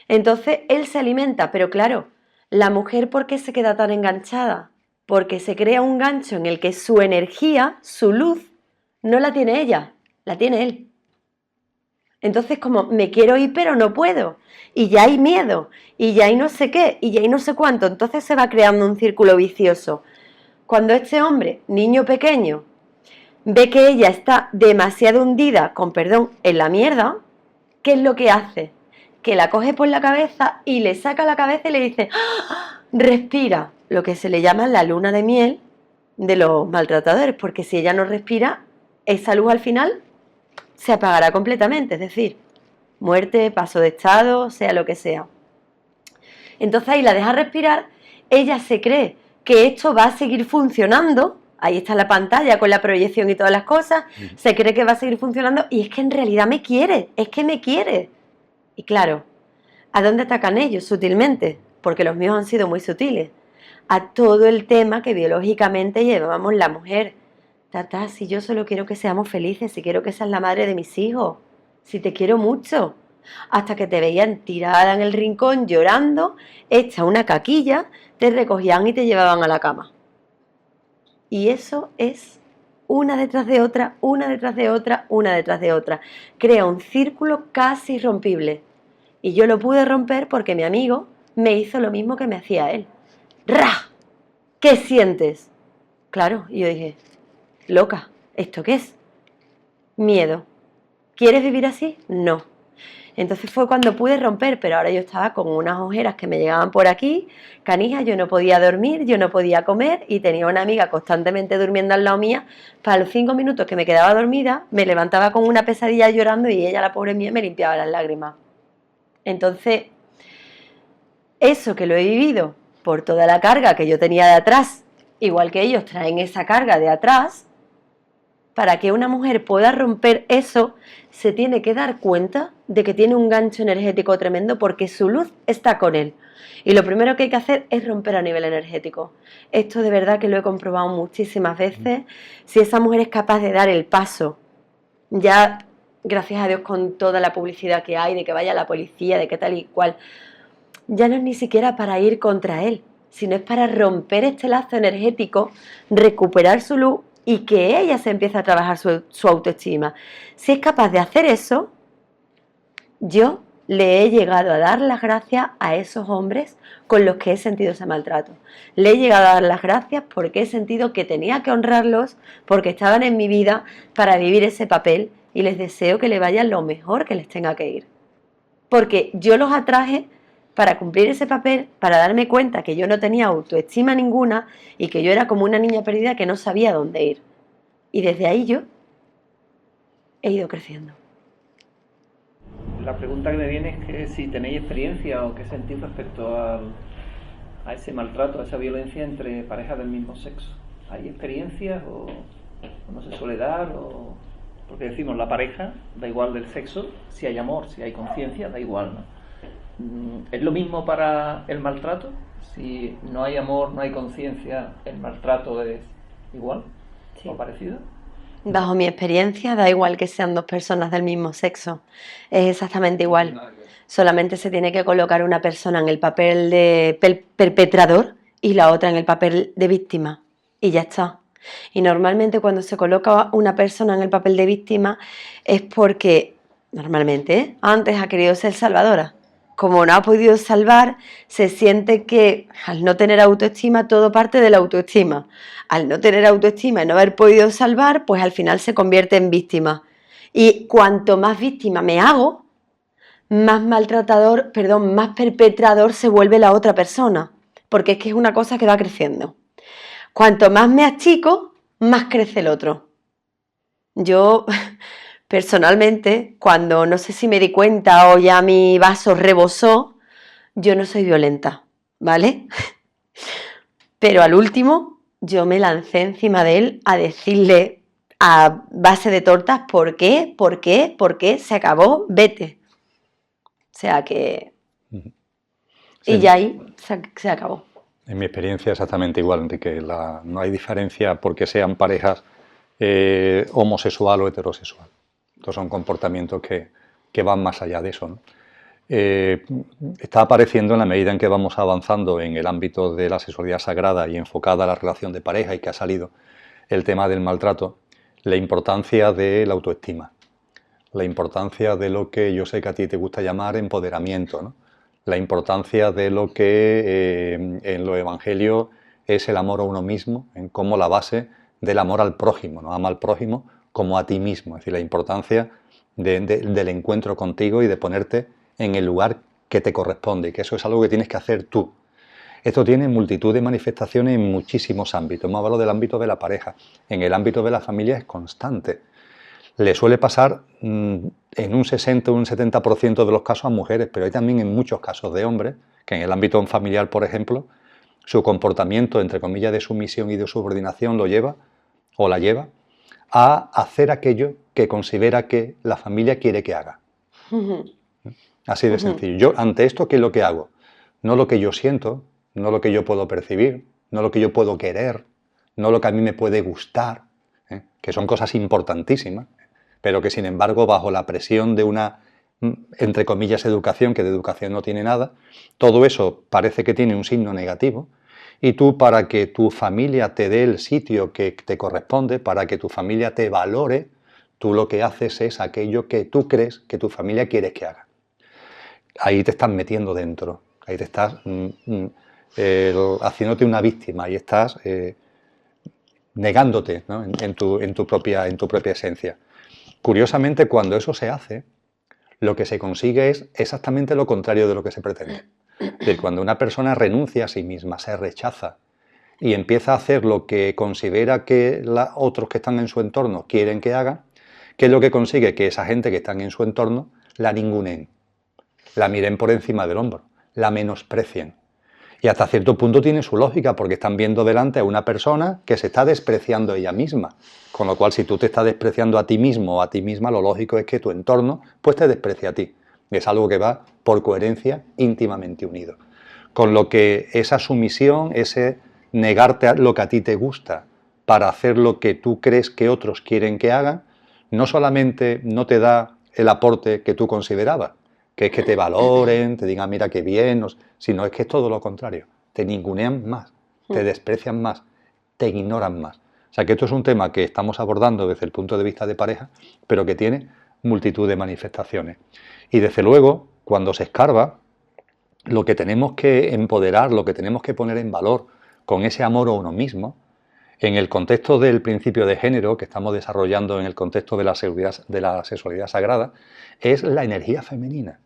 Entonces él se alimenta, pero claro, la mujer, ¿por qué se queda tan enganchada? Porque se crea un gancho en el que su energía, su luz, no la tiene ella, la tiene él. Entonces, como me quiero ir pero no puedo, y ya hay miedo, y ya hay no sé qué, y ya hay no sé cuánto, entonces se va creando un círculo vicioso. Cuando este hombre, niño pequeño, ve que ella está demasiado hundida, con perdón, en la mierda, ¿qué es lo que hace? Que la coge por la cabeza y le saca la cabeza y le dice, ¡ah! Respira, lo que se le llama la luna de miel de los maltratadores, porque si ella no respira, esa luz al final se apagará completamente, es decir, muerte, paso de estado, sea lo que sea. Entonces ahí la deja respirar, ella se cree que esto va a seguir funcionando, ahí está la pantalla con la proyección y todas las cosas, se cree que va a seguir funcionando y es que en realidad me quiere, es que me quiere. Y claro, ¿a dónde atacan ellos? Sutilmente, porque los míos han sido muy sutiles, a todo el tema que biológicamente llevábamos la mujer. Tata, si yo solo quiero que seamos felices, si quiero que seas la madre de mis hijos, si te quiero mucho, hasta que te veían tirada en el rincón llorando, hecha una caquilla, te recogían y te llevaban a la cama. Y eso es una detrás de otra, una detrás de otra, una detrás de otra. Crea un círculo casi irrompible. Y yo lo pude romper porque mi amigo me hizo lo mismo que me hacía él. ¡Ra! ¿Qué sientes? Claro, y yo dije, loca, ¿esto qué es? Miedo. ¿Quieres vivir así? No. Entonces fue cuando pude romper, pero ahora yo estaba con unas ojeras que me llegaban por aquí, canija, yo no podía dormir, yo no podía comer y tenía una amiga constantemente durmiendo al lado mía. Para los 5 minutos que me quedaba dormida, me levantaba con una pesadilla llorando y ella, la pobre mía, me limpiaba las lágrimas. Entonces, eso que lo he vivido por toda la carga que yo tenía de atrás, igual que ellos traen esa carga de atrás, para que una mujer pueda romper eso, se tiene que dar cuenta de que tiene un gancho energético tremendo porque su luz está con él. Y lo primero que hay que hacer es romper a nivel energético. Esto de verdad que lo he comprobado muchísimas veces. Si esa mujer es capaz de dar el paso, ya gracias a Dios con toda la publicidad que hay, de que vaya la policía, de que tal y cual, ya no es ni siquiera para ir contra él, sino es para romper este lazo energético, recuperar su luz y que ella se empiece a trabajar su autoestima. Si es capaz de hacer eso, yo le he llegado a dar las gracias a esos hombres con los que he sentido ese maltrato. Le he llegado a dar las gracias porque he sentido que tenía que honrarlos, porque estaban en mi vida para vivir ese papel y les deseo que le vaya lo mejor que les tenga que ir. Porque yo los atraje para cumplir ese papel, para darme cuenta que yo no tenía autoestima ninguna y que yo era como una niña perdida que no sabía dónde ir. Y desde ahí yo he ido creciendo. La pregunta que me viene es que si tenéis experiencia o qué sentís respecto a ese maltrato, a esa violencia entre parejas del mismo sexo. ¿Hay experiencias o no se suele dar? Porque decimos, la pareja, da igual del sexo, si hay amor, si hay conciencia, da igual, ¿no? ¿Es lo mismo para el maltrato? Si no hay amor, no hay conciencia, ¿el maltrato es igual o parecido? Bajo mi experiencia, da igual que sean dos personas del mismo sexo, es exactamente igual. Solamente se tiene que colocar una persona en el papel de perpetrador y la otra en el papel de víctima, y ya está. Y normalmente cuando se coloca una persona en el papel de víctima es porque, normalmente, antes ha querido ser salvadora. Como no ha podido salvar, se siente que al no tener autoestima, todo parte de la autoestima. Al no tener autoestima y no haber podido salvar, pues al final se convierte en víctima. Y cuanto más víctima me hago, más más perpetrador se vuelve la otra persona. Porque es que es una cosa que va creciendo. Cuanto más me achico, más crece el otro. Yo... Personalmente, cuando no sé si me di cuenta o ya mi vaso rebosó, yo no soy violenta, ¿vale? Pero al último, yo me lancé encima de él a decirle a base de tortas, ¿por qué? ¿Por qué? ¿Por qué? Se acabó, vete. O sea que... Sí. Y ya ahí se acabó. En mi experiencia exactamente igual, Enrique. No hay diferencia porque sean parejas homosexual o heterosexual. Estos son comportamientos que van más allá de eso, ¿no? Está apareciendo en la medida en que vamos avanzando en el ámbito de la sexualidad sagrada y enfocada a la relación de pareja y que ha salido el tema del maltrato, la importancia de la autoestima, la importancia de lo que yo sé que a ti te gusta llamar empoderamiento, ¿no? La importancia de lo que en los evangelios es el amor a uno mismo, en como la base del amor al prójimo, ¿no? Ama al prójimo como a ti mismo, es decir, la importancia del encuentro contigo y de ponerte en el lugar que te corresponde, que eso es algo que tienes que hacer tú. Esto tiene multitud de manifestaciones en muchísimos ámbitos. Hemos hablado del ámbito de la pareja, en el ámbito de la familia es constante. Le suele pasar en un 60 o un 70% de los casos a mujeres, pero hay también en muchos casos de hombres, que en el ámbito familiar, por ejemplo, su comportamiento, entre comillas, de sumisión y de subordinación lo lleva, o la lleva, a hacer aquello que considera que la familia quiere que haga. Así de sencillo. Yo, ante esto, ¿qué es lo que hago? No lo que yo siento, no lo que yo puedo percibir, no lo que yo puedo querer, no lo que a mí me puede gustar, que son cosas importantísimas, pero que, sin embargo, bajo la presión de una, entre comillas, educación, que de educación no tiene nada, todo eso parece que tiene un signo negativo. Y tú, para que tu familia te dé el sitio que te corresponde, para que tu familia te valore, tú lo que haces es aquello que tú crees que tu familia quiere que haga. Ahí te estás metiendo dentro, ahí te estás haciéndote una víctima, ahí estás negándote, ¿no? en tu propia esencia. Curiosamente, cuando eso se hace, lo que se consigue es exactamente lo contrario de lo que se pretende. Es decir, cuando una persona renuncia a sí misma, se rechaza y empieza a hacer lo que considera que otros que están en su entorno quieren que haga, ¿qué es lo que consigue? Que esa gente que están en su entorno la ninguneen, la miren por encima del hombro, la menosprecien. Y hasta cierto punto tiene su lógica, porque están viendo delante a una persona que se está despreciando ella misma. Con lo cual, si tú te estás despreciando a ti mismo o a ti misma, lo lógico es que tu entorno pues te desprecie a ti. Es algo que va por coherencia íntimamente unido. Con lo que esa sumisión, ese negarte a lo que a ti te gusta para hacer lo que tú crees que otros quieren que hagan, no solamente no te da el aporte que tú considerabas, que es que te valoren, te digan mira qué bien, sino es que es todo lo contrario. Te ningunean más, te desprecian más, te ignoran más. O sea que esto es un tema que estamos abordando desde el punto de vista de pareja, pero que tiene multitud de manifestaciones. Y desde luego, cuando se escarba, lo que tenemos que empoderar, lo que tenemos que poner en valor con ese amor a uno mismo, en el contexto del principio de género que estamos desarrollando en el contexto de la sexualidad sagrada, es la energía femenina.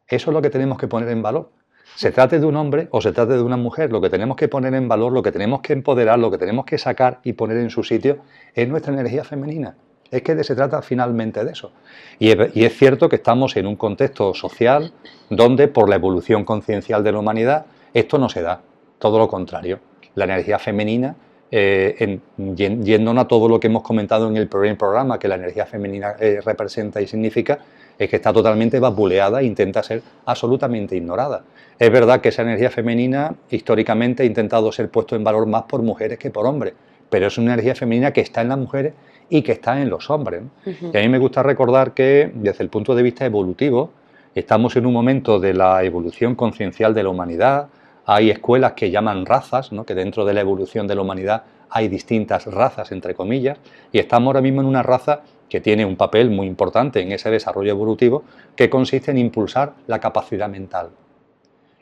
Eso es lo que tenemos que poner en valor. Se trate de un hombre o se trate de una mujer, lo que tenemos que poner en valor, lo que tenemos que empoderar, lo que tenemos que sacar y poner en su sitio es nuestra energía femenina. Es que se trata finalmente de eso. Y es cierto que estamos en un contexto social donde por la evolución conciencial de la humanidad esto no se da, todo lo contrario. La energía femenina, yéndonos a todo lo que hemos comentado en el primer programa, que la energía femenina representa y significa, es que está totalmente vapuleada e intenta ser absolutamente ignorada. Es verdad que esa energía femenina históricamente ha intentado ser puesto en valor más por mujeres que por hombres, pero es una energía femenina que está en las mujeres y que está en los hombres. Y a mí me gusta recordar que desde el punto de vista evolutivo estamos en un momento de la evolución conciencial de la humanidad. Hay escuelas que llaman razas, ¿no? Que dentro de la evolución de la humanidad hay distintas razas, entre comillas, y estamos ahora mismo en una raza que tiene un papel muy importante en ese desarrollo evolutivo, que consiste en impulsar la capacidad mental.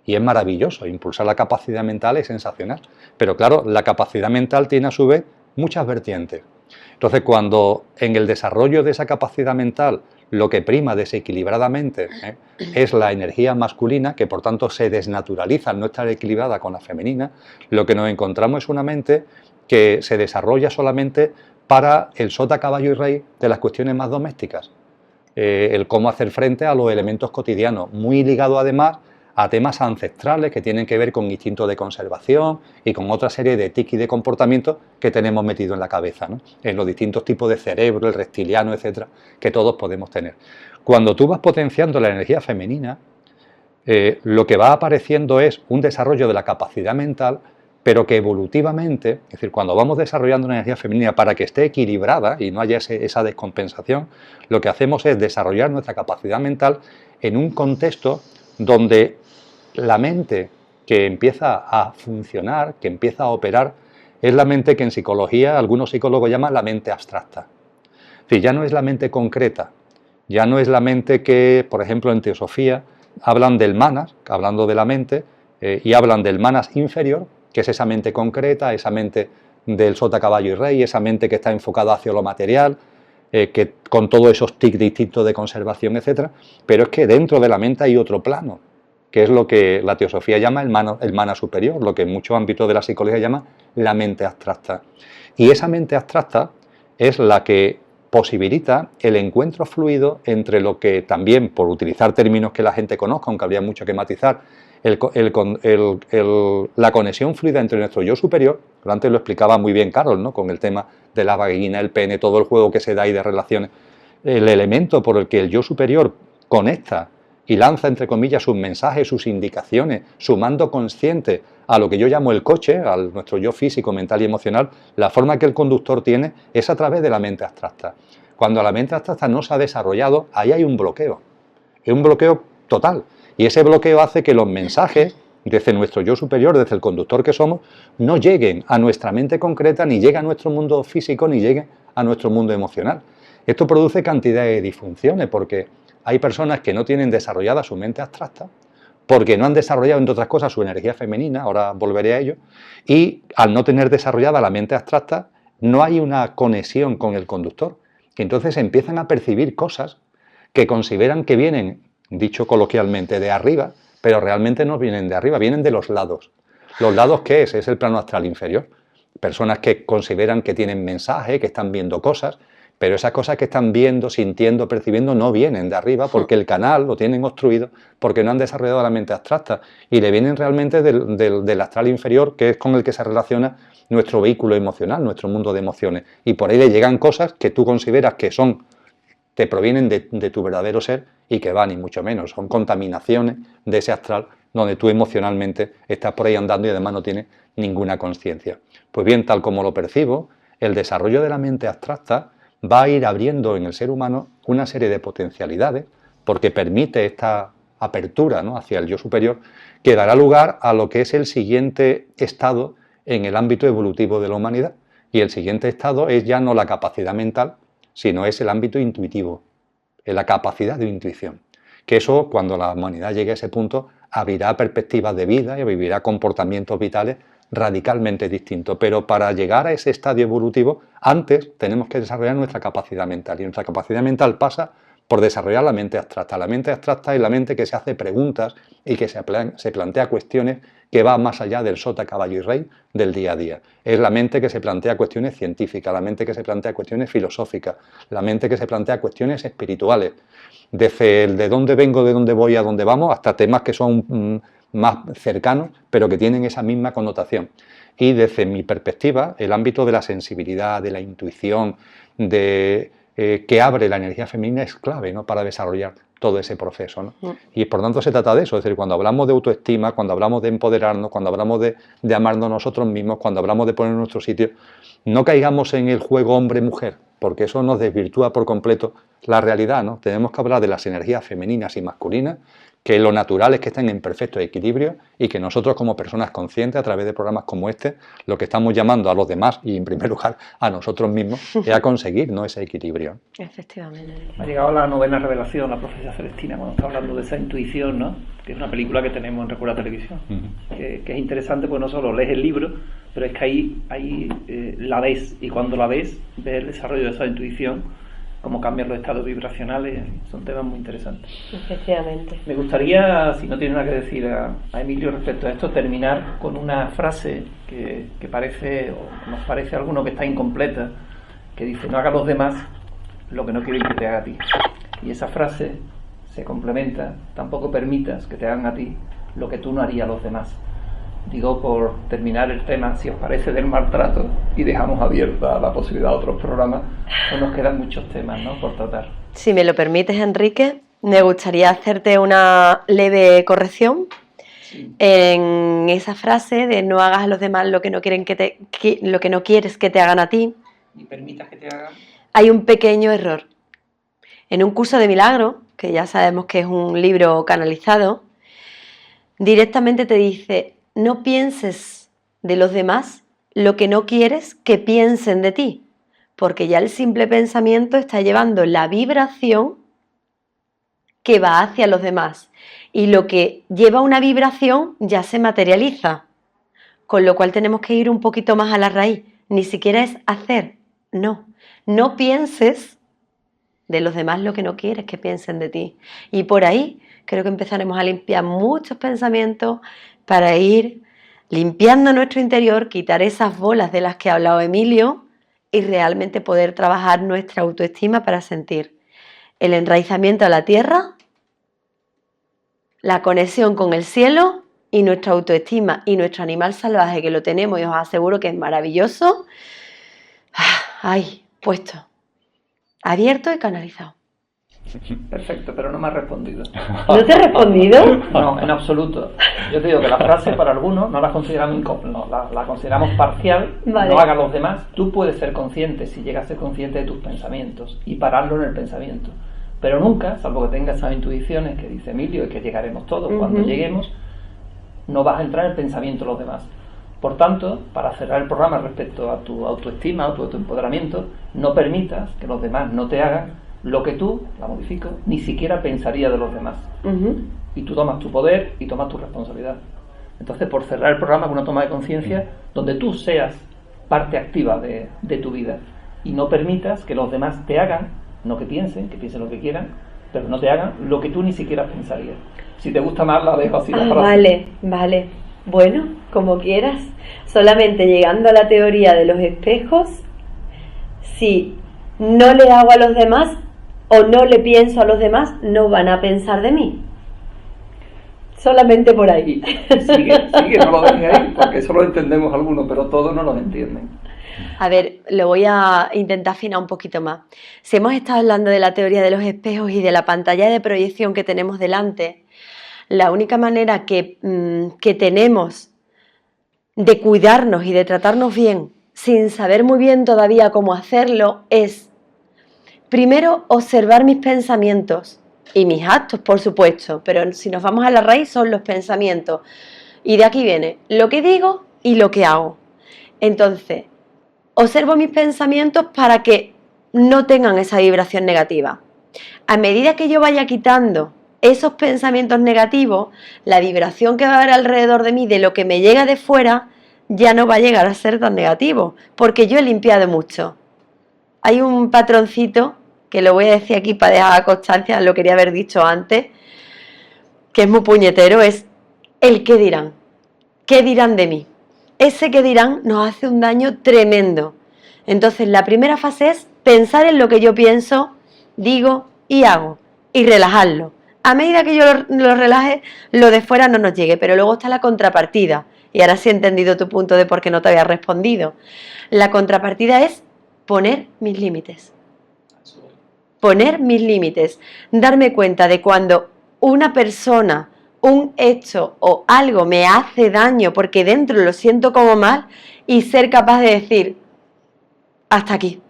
Y es maravilloso, impulsar la capacidad mental es sensacional, pero claro, la capacidad mental tiene a su vez muchas vertientes. Entonces, cuando en el desarrollo de esa capacidad mental lo que prima desequilibradamente es la energía masculina, que por tanto se desnaturaliza al no estar equilibrada con la femenina, lo que nos encontramos es una mente que se desarrolla solamente para el sota, caballo y rey de las cuestiones más domésticas. El cómo hacer frente a los elementos cotidianos, muy ligado además a temas ancestrales que tienen que ver con instintos de conservación y con otra serie de tics y de comportamientos que tenemos metido en la cabeza, ¿no? En los distintos tipos de cerebro, el reptiliano, etcétera, que todos podemos tener. Cuando tú vas potenciando la energía femenina, lo que va apareciendo es un desarrollo de la capacidad mental, pero que evolutivamente, es decir, cuando vamos desarrollando una energía femenina para que esté equilibrada y no haya esa descompensación, lo que hacemos es desarrollar nuestra capacidad mental en un contexto donde la mente que empieza a funcionar, que empieza a operar, es la mente que en psicología algunos psicólogos llaman la mente abstracta. Es decir, ya no es la mente concreta, ya no es la mente que, por ejemplo, en teosofía hablan del manas, hablando de la mente, y hablan del manas inferior, que es esa mente concreta, esa mente del sota, caballo y rey, esa mente que está enfocada hacia lo material, que con todos esos tics de instinto de conservación, etcétera, pero es que dentro de la mente hay otro plano, que es lo que la teosofía llama el mana superior, lo que en muchos ámbitos de la psicología llama la mente abstracta. Y esa mente abstracta es la que posibilita el encuentro fluido entre lo que también, por utilizar términos que la gente conozca, aunque habría mucho que matizar, la conexión fluida entre nuestro yo superior, antes lo explicaba muy bien Carol, ¿no? Con el tema de la vagina, el pene, todo el juego que se da ahí de relaciones, el elemento por el que el yo superior conecta y lanza, entre comillas, sus mensajes, sus indicaciones, su mando consciente a lo que yo llamo el coche, a nuestro yo físico, mental y emocional, la forma que el conductor tiene es a través de la mente abstracta. Cuando la mente abstracta no se ha desarrollado, ahí hay un bloqueo, es un bloqueo total. Y ese bloqueo hace que los mensajes desde nuestro yo superior, desde el conductor que somos, no lleguen a nuestra mente concreta, ni lleguen a nuestro mundo físico, ni lleguen a nuestro mundo emocional. Esto produce cantidad de disfunciones, porque hay personas que no tienen desarrollada su mente abstracta, porque no han desarrollado, entre otras cosas, su energía femenina, ahora volveré a ello, y al no tener desarrollada la mente abstracta, no hay una conexión con el conductor, que entonces empiezan a percibir cosas que consideran que vienen, dicho coloquialmente, de arriba, pero realmente no vienen de arriba, vienen de los lados. ¿Los lados qué es? Es el plano astral inferior. Personas que consideran que tienen mensaje, que están viendo cosas, pero esas cosas que están viendo, sintiendo, percibiendo no vienen de arriba porque el canal lo tienen obstruido, porque no han desarrollado la mente abstracta y le vienen realmente del astral inferior, que es con el que se relaciona nuestro vehículo emocional, nuestro mundo de emociones. Y por ahí le llegan cosas que tú consideras que te provienen de tu verdadero ser y que van, y mucho menos, son contaminaciones de ese astral donde tú emocionalmente estás por ahí andando y además no tienes ninguna conciencia. Pues bien, tal como lo percibo, el desarrollo de la mente abstracta va a ir abriendo en el ser humano una serie de potencialidades porque permite esta apertura, ¿no?, hacia el yo superior, que dará lugar a lo que es el siguiente estado en el ámbito evolutivo de la humanidad. Y el siguiente estado es ya no la capacidad mental, sino es el ámbito intuitivo, es la capacidad de intuición. Que eso, cuando la humanidad llegue a ese punto, abrirá perspectivas de vida y vivirá comportamientos vitales radicalmente distintos. Pero para llegar a ese estadio evolutivo, antes tenemos que desarrollar nuestra capacidad mental. Y nuestra capacidad mental pasa por desarrollar la mente abstracta. La mente abstracta es la mente que se hace preguntas y que se plantea cuestiones que va más allá del sota, caballo y rey del día a día. Es la mente que se plantea cuestiones científicas, la mente que se plantea cuestiones filosóficas, la mente que se plantea cuestiones espirituales, desde el de dónde vengo, de dónde voy, a dónde vamos, hasta temas que son más cercanos, pero que tienen esa misma connotación. Y desde mi perspectiva, el ámbito de la sensibilidad, de la intuición, que abre la energía femenina es clave, ¿no?, para desarrollar todo ese proceso, ¿no? Y por tanto se trata de eso, es decir, cuando hablamos de autoestima, cuando hablamos de empoderarnos, cuando hablamos de amarnos nosotros mismos, cuando hablamos de poner en nuestro sitio, no caigamos en el juego hombre-mujer, porque eso nos desvirtúa por completo la realidad, ¿no? Tenemos que hablar de las energías femeninas y masculinas, que lo natural es que estén en perfecto equilibrio y que nosotros como personas conscientes a través de programas como este, lo que estamos llamando a los demás y en primer lugar a nosotros mismos es a conseguir, ¿no?, ese equilibrio. Efectivamente. Ha llegado la novena revelación, la profecía celestina, cuando está hablando de esa intuición, ¿no?, que es una película que tenemos en Recuerda Televisión, que es interesante, pues no solo lees el libro, pero es que ahí la ves, y cuando la ves el desarrollo de esa intuición, cómo cambian los estados vibracionales, son temas muy interesantes. Efectivamente. Me gustaría, si no tiene nada que decir a Emilio respecto a esto, terminar con una frase que parece, o nos parece a alguno que está incompleta, que dice: no hagas a los demás lo que no quieren que te haga a ti. Y esa frase se complementa: tampoco permitas que te hagan a ti lo que tú no harías a los demás. Digo, por terminar el tema, si os parece, del maltrato, y dejamos abierta la posibilidad de otros programas, pues nos quedan muchos temas, ¿no?, por tratar. Si me lo permites, Enrique, me gustaría hacerte una leve corrección. Sí. En esa frase de no hagas a los demás lo que no quieren lo que no quieres que te hagan a ti, ni permitas que te hagan, hay un pequeño error. En un curso de milagro, que ya sabemos que es un libro canalizado, directamente te dice: no pienses de los demás lo que no quieres que piensen de ti, porque ya el simple pensamiento está llevando la vibración que va hacia los demás, y lo que lleva una vibración ya se materializa, con lo cual tenemos que ir un poquito más a la raíz. Ni siquiera es hacer, no pienses de los demás lo que no quieres que piensen de ti. Y por ahí creo que empezaremos a limpiar muchos pensamientos para ir limpiando nuestro interior, quitar esas bolas de las que ha hablado Emilio y realmente poder trabajar nuestra autoestima para sentir el enraizamiento a la tierra, la conexión con el cielo y nuestra autoestima y nuestro animal salvaje, que lo tenemos y os aseguro que es maravilloso, ahí, puesto, abierto y canalizado. Perfecto, pero no me has respondido. ¿No te he respondido? No, en absoluto. Yo te digo que la frase para algunos no la consideramos la consideramos parcial. Vale. No hagas los demás. Tú puedes ser consciente, si llegas a ser consciente de tus pensamientos y pararlo en el pensamiento. Pero nunca, salvo que tengas esas intuiciones que dice Emilio y que llegaremos todos cuando lleguemos, no vas a entrar en el pensamiento de los demás. Por tanto, para cerrar el programa respecto a tu autoestima, a tu autoempoderamiento, no permitas que los demás no te hagan lo que tú, la modifico, ni siquiera pensaría de los demás. Y tú tomas tu poder y tomas tu responsabilidad. Entonces, por cerrar el programa con una toma de conciencia donde tú seas parte activa de tu vida y no permitas que los demás te hagan, no que piensen lo que quieran, pero no te hagan lo que tú ni siquiera pensarías. Si te gusta más, la dejo así la frase. Vale, vale. Bueno, como quieras. Solamente llegando a la teoría de los espejos, si no le hago a los demás o no le pienso a los demás, no van a pensar de mí. Solamente por ahí. Sigue, no lo dejes ahí, porque eso lo entendemos algunos, pero todos no lo entienden. A ver, lo voy a intentar afinar un poquito más. Si hemos estado hablando de la teoría de los espejos y de la pantalla de proyección que tenemos delante, la única manera que tenemos de cuidarnos y de tratarnos bien, sin saber muy bien todavía cómo hacerlo, es primero observar mis pensamientos y mis actos, por supuesto, pero si nos vamos a la raíz son los pensamientos. Y de aquí viene lo que digo y lo que hago. Entonces, observo mis pensamientos para que no tengan esa vibración negativa. A medida que yo vaya quitando esos pensamientos negativos, la vibración que va a haber alrededor de mí, de lo que me llega de fuera, ya no va a llegar a ser tan negativo, porque yo he limpiado mucho. Hay un patroncito, que lo voy a decir aquí para dejar constancia, lo quería haber dicho antes, que es muy puñetero, es el qué dirán. ¿Qué dirán de mí? Ese qué dirán nos hace un daño tremendo. Entonces, la primera fase es pensar en lo que yo pienso, digo y hago, y relajarlo. A medida que yo lo relaje, lo de fuera no nos llegue, pero luego está la contrapartida. Y ahora sí he entendido tu punto de por qué no te había respondido. La contrapartida es poner mis límites. Poner mis límites. Darme cuenta de cuando una persona, un hecho o algo me hace daño porque dentro lo siento como mal y ser capaz de decir, hasta aquí.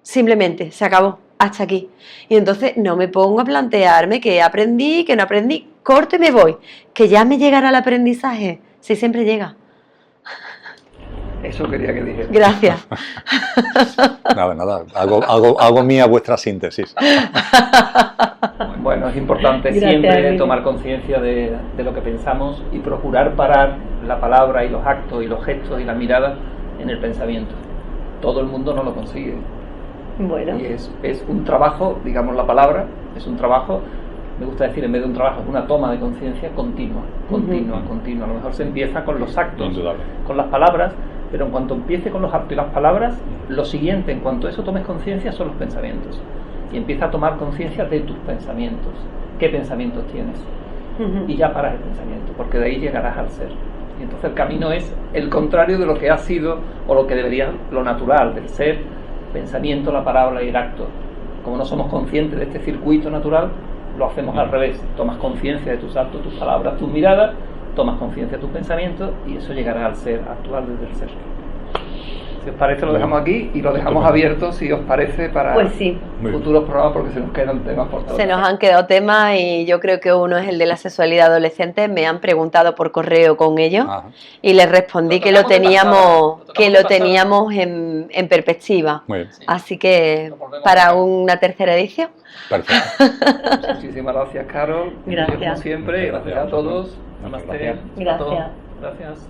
Simplemente, se acabó. Hasta aquí. Y entonces no me pongo a plantearme que aprendí, que no aprendí, corto y me voy, que ya me llegará el aprendizaje, si siempre llega. Eso quería que dijera. Gracias. Nada, hago mía vuestra síntesis. Bueno, es importante siempre tomar conciencia de lo que pensamos y procurar parar la palabra y los actos y los gestos y la mirada en el pensamiento. Todo el mundo no lo consigue. Bueno. Y es un trabajo, digamos la palabra, es un trabajo, me gusta decir en vez de un trabajo, es una toma de conciencia continua. A lo mejor se empieza con los actos, con las palabras, pero en cuanto empiece con los actos y las palabras, lo siguiente, en cuanto a eso tomes conciencia, son los pensamientos. Y empieza a tomar conciencia de tus pensamientos. ¿Qué pensamientos tienes? Y ya paras el pensamiento, porque de ahí llegarás al ser. Y entonces el camino es el contrario de lo que ha sido o lo que debería, lo natural del ser, pensamiento, la palabra y el acto. Como no somos conscientes de este circuito natural, lo hacemos al revés. Tomas conciencia de tus actos, tus palabras, tus miradas, tomas conciencia de tus pensamientos y eso llegará al ser, a actuar desde el ser. Si os parece, lo dejamos aquí y lo dejamos abierto, si os parece, para pues sí, futuros programas, porque se nos quedan temas por todos. Se nos han quedado temas y yo creo que uno es el de la sexualidad adolescente. Me han preguntado por correo con ello. Y les respondí que lo teníamos en perspectiva. Así que para una tercera edición. Perfecto. Muchísimas gracias, Carol. Gracias. Como siempre, gracias a todos. Namaste. Gracias. Gracias.